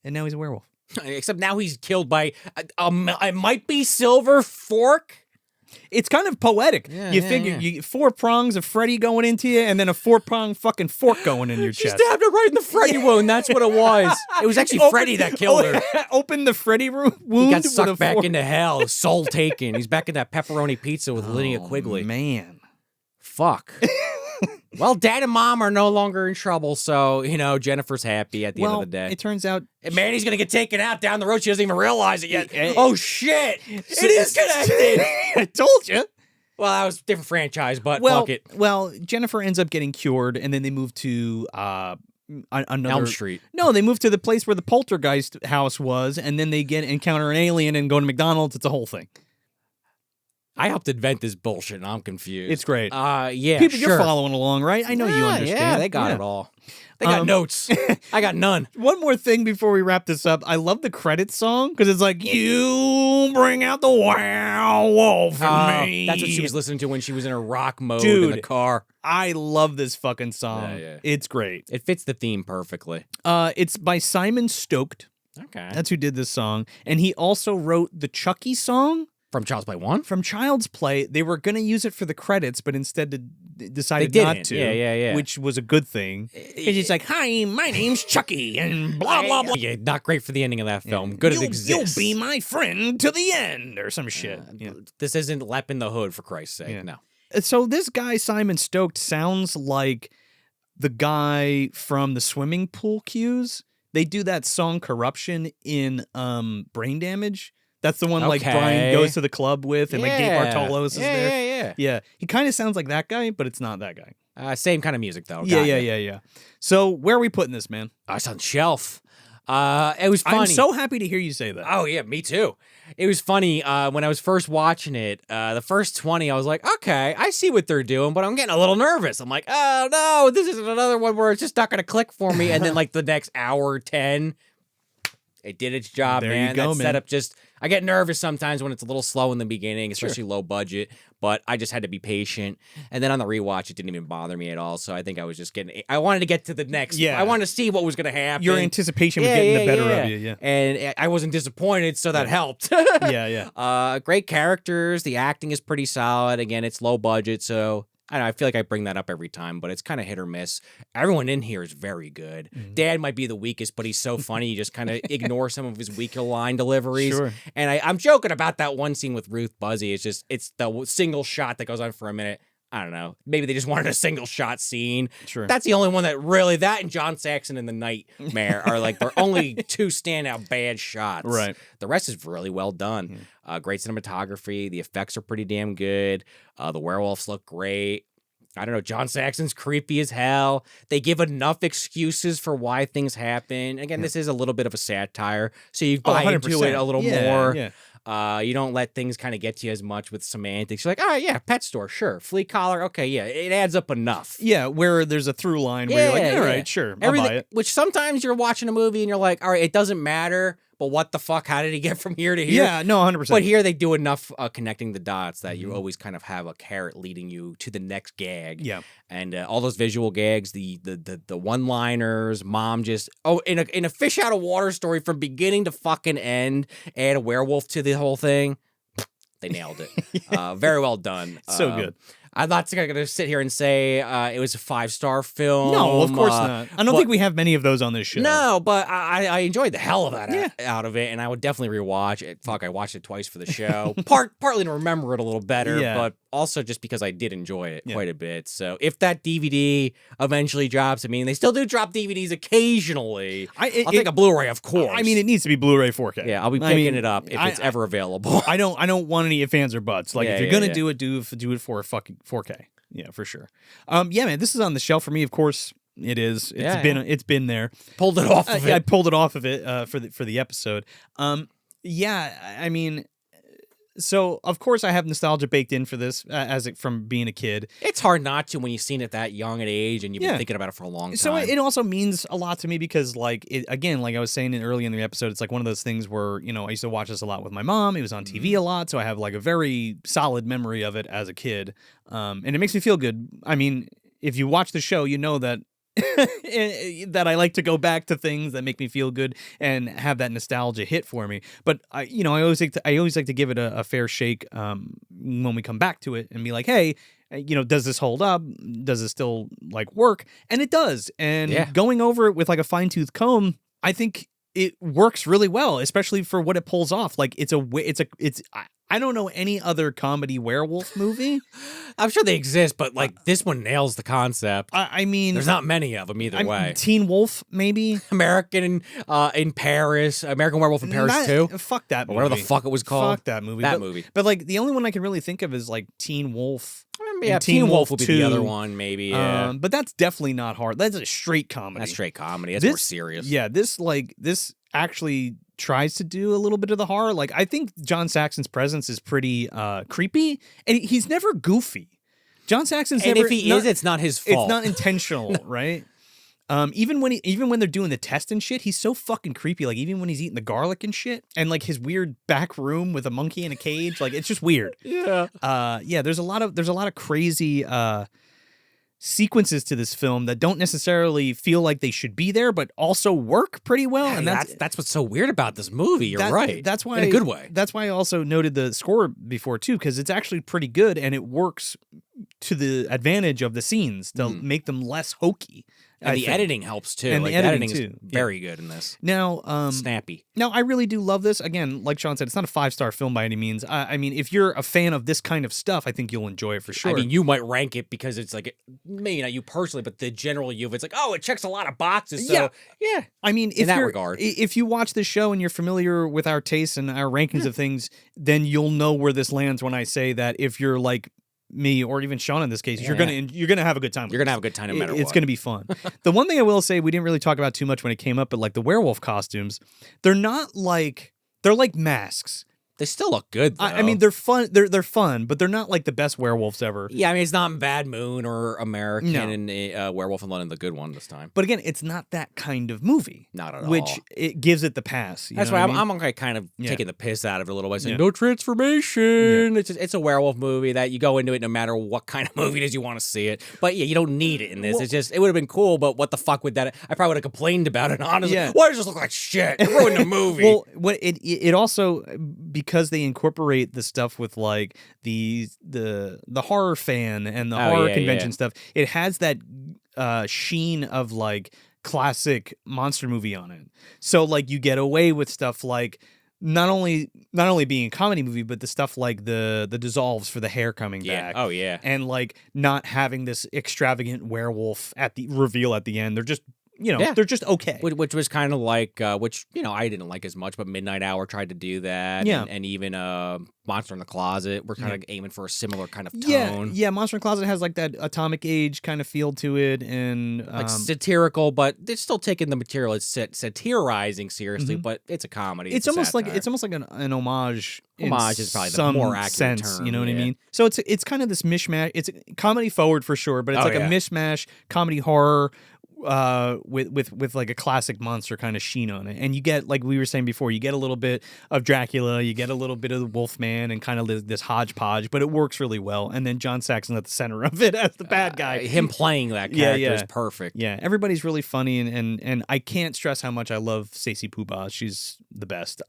and now he's a werewolf. Except now he's killed by it might be Silver Fork. It's kind of poetic. Yeah, You yeah, figure yeah. you 4 prongs of Freddy going into you, and then a 4-prong fucking fork going in your She chest. stabbed him right in the Freddy wound. That's what it was. It was actually Freddy that killed her. Open the Freddy wound. He got with a sucked back fork. into hell. Soul taken. He's back in that pepperoni pizza with Linnea Quigley. Man. Fuck. Well, Dad and Mom are no longer in trouble, so, Jennifer's happy at the end of the day. It turns out And Manny's gonna get taken out down the road. She doesn't even realize it yet. Hey. Oh, shit. It is connected. I told you. Well, that was a different franchise, but Well, fuck it. well, Jennifer ends up getting cured, and then they move to another Elm Street. No, they move to the place where the poltergeist house was, and then they encounter an alien and go to McDonald's. It's a whole thing. I helped invent this bullshit, and I'm confused. It's great. Yeah, People, sure. you're following along, right? I know you understand. Yeah, they got it all. They got notes. I got none. One more thing before we wrap this up. I love the credits song because it's like, you bring out the werewolf in me. That's what she was listening to when she was in her rock mode in Dude. the car. I love this fucking song. Yeah. It's great. It fits the theme perfectly. It's by Simon Stoked. Okay. That's who did this song. And he also wrote the Chucky song From Child's Play 1? from Child's Play. They were going to use it for the credits, but instead decided They not didn't. to. Yeah. Which was a good thing. Because he's like, hi, my name's Chucky, and blah, blah, blah. Yeah, not great for the ending of that film. Good it exists. You'll be my friend to the end, or some shit. Yeah. This isn't Lep in the Hood, for Christ's sake. Yeah. No. So this guy, Simon Stoked, sounds like the guy from the swimming pool cues. They do that song Corruption in Brain Damage. That's the one like Okay. Brian goes to the club with, and like Dave Bartolos is there. Yeah. Yeah, he kind of sounds like that guy, but it's not that guy. Same kind of music, though. Yeah. So where are we putting this, man? It's on shelf. It was funny. I'm so happy to hear you say that. Oh, yeah, me too. It was funny. When I was first watching it, the first 20, I was like, okay, I see what they're doing, but I'm getting a little nervous. I'm like, oh, no, this is another one where it's just not going to click for me. And then, like, the next hour, 10, It did its job, There man. you go, That man. setup just... I get nervous sometimes when it's a little slow in the beginning, especially low budget, but I just had to be patient. And then on the rewatch, it didn't even bother me at all. So I think I was just getting... I wanted to get to the next... Yeah. I wanted to see what was going to happen. Your anticipation was getting the better of you. Yeah. And I wasn't disappointed, so that helped. Yeah. Great characters. The acting is pretty solid. Again, it's low budget, so... I don't know, I feel like I bring that up every time, but it's kind of hit or miss. Everyone in here is very good. Dad might be the weakest, but he's so funny. You just kind of ignore some of his weaker line deliveries. Sure. And I'm joking about that one scene with Ruth Buzzy. It's the single shot that goes on for a minute. I don't know. Maybe they just wanted a single shot scene. Sure. That's the only one that really, that and John Saxon in The Nightmare are like their only two standout bad shots. Right. The rest is really well done. Great cinematography. The effects are pretty damn good. The werewolves look great. I don't know. John Saxon's creepy as hell. They give enough excuses for why things happen. Again, this is a little bit of a satire, so you buy into it a little more. Yeah. You don't let things kind of get to you as much with semantics. You're like, oh, yeah, pet store, sure. Flea collar, okay, yeah, it adds up enough. Yeah, where there's a through line where you're like, all right, sure, I'll buy it. Which sometimes you're watching a movie and you're like, all right, it doesn't matter, but what the fuck? How did he get from here to here? Yeah, no, 100%. But here they do enough connecting the dots that you always kind of have a carrot leading you to the next gag. Yeah. And all those visual gags, the one-liners, mom just in a fish out of water story from beginning to fucking end, add a werewolf to the whole thing. They nailed it. Very well done. So good. I'm not going to sit here and say it was a 5-star film. No, of course not. I don't think we have many of those on this show. No, but I enjoyed the hell of that out of it, and I would definitely rewatch it. Fuck, I watched it twice for the show. Partly to remember it a little better, but also just because I did enjoy it quite a bit. So if that DVD eventually drops, I mean, they still do drop DVDs occasionally. I'll take a Blu-ray, of course. I mean, it needs to be Blu-ray 4K. Yeah, I'll be picking it up if it's ever available. I don't want any ifs, ands, or buts. Like, if you're gonna do it, do it for a fucking 4K. Yeah, for sure. Yeah, man, this is on the shelf for me. Of course, it is. It's been there. Pulled it off of it. I pulled it off of it for the episode. Yeah, I mean, so of course I have nostalgia baked in for this from being a kid. It's hard not to when you've seen it that young at age and you've been thinking about it for a long time. So it also means a lot to me because, like, again, like I was saying early in the episode, it's like one of those things where, you know, I used to watch this a lot with my mom. It was on TV a lot, so I have like a very solid memory of it as a kid, and it makes me feel good. I mean, if you watch the show, you know that that I like to go back to things that make me feel good and have that nostalgia hit for me. But I always like to give it a fair shake when we come back to it and be like, hey, you know, does this hold up? Does it still like work? And it does. And going over it with like a fine-tooth comb, I think it works really well, especially for what it pulls off. Like I don't know any other comedy werewolf movie. I'm sure they exist, but like this one nails the concept. I mean, there's not many of them either way. Teen Wolf, maybe. American in Paris, American Werewolf in Paris too. Fuck that movie. Or whatever the fuck it was called. Fuck that movie. Movie. But like the only one I can really think of is like Teen Wolf. Yeah, Teen Wolf would be the other one, maybe. Yeah. But that's definitely not hard. That's a straight comedy. That's straight comedy. That's more serious. Yeah, this actually tries to do a little bit of the horror. Like, I think John Saxon's presence is pretty creepy, and he's never goofy. John Saxon's and never. If he is, it's not his fault. It's not intentional, right? Even when they're doing the test and shit, he's so fucking creepy. Like, even when he's eating the garlic and shit, and like his weird back room with a monkey in a cage, like it's just weird. Yeah. There's a lot of crazy sequences to this film that don't necessarily feel like they should be there, but also work pretty well. And that's what's so weird about this movie. You're right. That's why, in a good way. That's why I also noted the score before too, because it's actually pretty good and it works to the advantage of the scenes to make them less hokey. And the editing helps too. And like, the editing is too. very good in this. Now, snappy. Now, I really do love this. Again, like Sean said, it's not a 5-star film by any means. I mean, if you're a fan of this kind of stuff, I think you'll enjoy it for sure. I mean, you might rank it because it's like, maybe not you personally, but the general you, it's like, oh, it checks a lot of boxes. So, yeah. I mean, if you watch this show and you're familiar with our tastes and our rankings of things, then you'll know where this lands when I say that if you're like me or even Sean in this case, you're gonna have a good time. You're gonna have a good time no matter what. It's gonna be fun. The one thing I will say, we didn't really talk about too much when it came up, but like the werewolf costumes, they're like masks. They still look good, though. I mean, they're fun. They're fun, but they're not like the best werewolves ever. Yeah, I mean, it's not Bad Moon or American No. and Werewolf in London, the good one this time. But again, it's not that kind of movie. Not at all. Which it gives it the pass. That's why I'm okay, kind of Yeah. taking the piss out of it a little bit, saying Yeah. no transformation. It's a werewolf movie that you go into it no matter what kind of movie it is you want to see it. But yeah, you don't need it in this. Well- It would have been cool, but what the fuck would that? I probably would have complained about it. Honestly, Yeah. why does this look like shit? It ruined the movie. Well, what it also, because they incorporate the stuff with like the horror fan and the horror convention stuff, it has that sheen of like classic monster movie on it. So like you get away with stuff like not only being a comedy movie, but the stuff like the dissolves for the hair coming back. Oh yeah. And like not having this extravagant werewolf at the reveal at the end. They're just they're just okay. Which was kind of like, which, I didn't like as much, but Midnight Hour tried to do that. Yeah. And even Monster in the Closet, we're kind of aiming for a similar kind of tone. Yeah, Monster in the Closet has like that Atomic Age kind of feel to it, and Like satirical, but it's still taking the material. It's satirizing seriously, but it's a comedy. it's almost like satire. an homage. Homage in is probably the some more accurate sense. term, You know what I yeah. mean? So it's kind of this mishmash. It's comedy forward for sure, but it's Oh, like yeah. a mishmash comedy horror. With like a classic monster kind of sheen on it, and you get, like we were saying before, you get a little bit of Dracula, you get a little bit of the Wolfman, and kind of this hodgepodge, but it works really well. And then John Saxon at the center of it as the bad guy. Him playing that Yeah, character is yeah. perfect. Yeah, everybody's really funny, and I can't stress how much I love Stacey Puba. She's the best.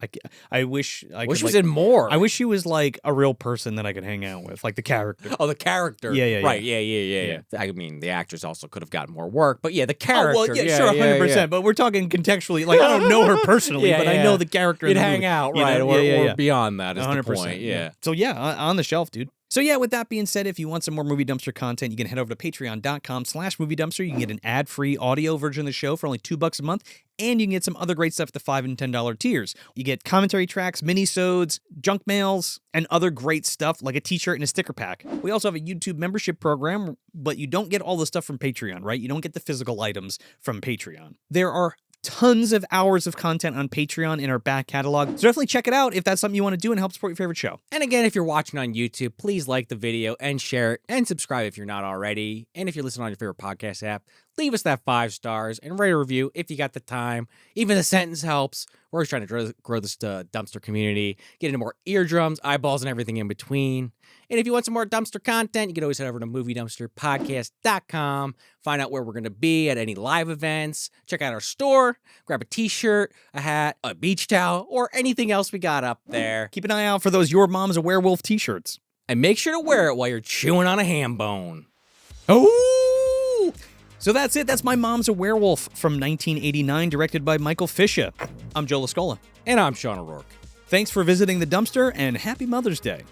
I wish I Wish could, she was like, in more. I wish she was like a real person that I could hang out with, like the character. Oh, the character. Yeah. Right. Yeah. I mean, the actress also could have gotten more work, but yeah, the character. Oh, well, yeah, sure, 100%. But we're talking contextually. Like, I don't know her personally, but I know the character. You'd in the hang movie, out, you know? right? Yeah. Or beyond that is 100%. the point. Yeah. So yeah, on the shelf, dude. So yeah, with that being said, if you want some more Movie Dumpster content, you can head over to patreon.com/Movie Dumpster. You can get an ad-free audio version of the show for only $2 a month, and you can get some other great stuff at the $5 and $10 tiers. You get commentary tracks, mini-sodes, junk mails, and other great stuff like a t-shirt and a sticker pack. We also have a YouTube membership program, but you don't get all the stuff from Patreon, right? You don't get the physical items from Patreon. There are tons of hours of content on Patreon in our back catalog. So definitely check it out if that's something you want to do and help support your favorite show. And again, if you're watching on YouTube, please like the video and share it and subscribe if you're not already. And if you're listening on your favorite podcast app, leave us that 5 stars and write a review if you got the time. Even a sentence helps. We're always trying to grow this dumpster community, get into more eardrums, eyeballs, and everything in between. And if you want some more dumpster content, you can always head over to moviedumpsterpodcast.com, find out where we're going to be at any live events, check out our store, grab a t-shirt, a hat, a beach towel, or anything else we got up there. Keep an eye out for those Your Mom's a Werewolf t-shirts. And make sure to wear it while you're chewing on a ham bone. Oh! So that's it. That's My Mom's a Werewolf from 1989, directed by Michael Fisher. I'm Joe Lascola. And I'm Sean O'Rourke. Thanks for visiting the dumpster, and happy Mother's Day.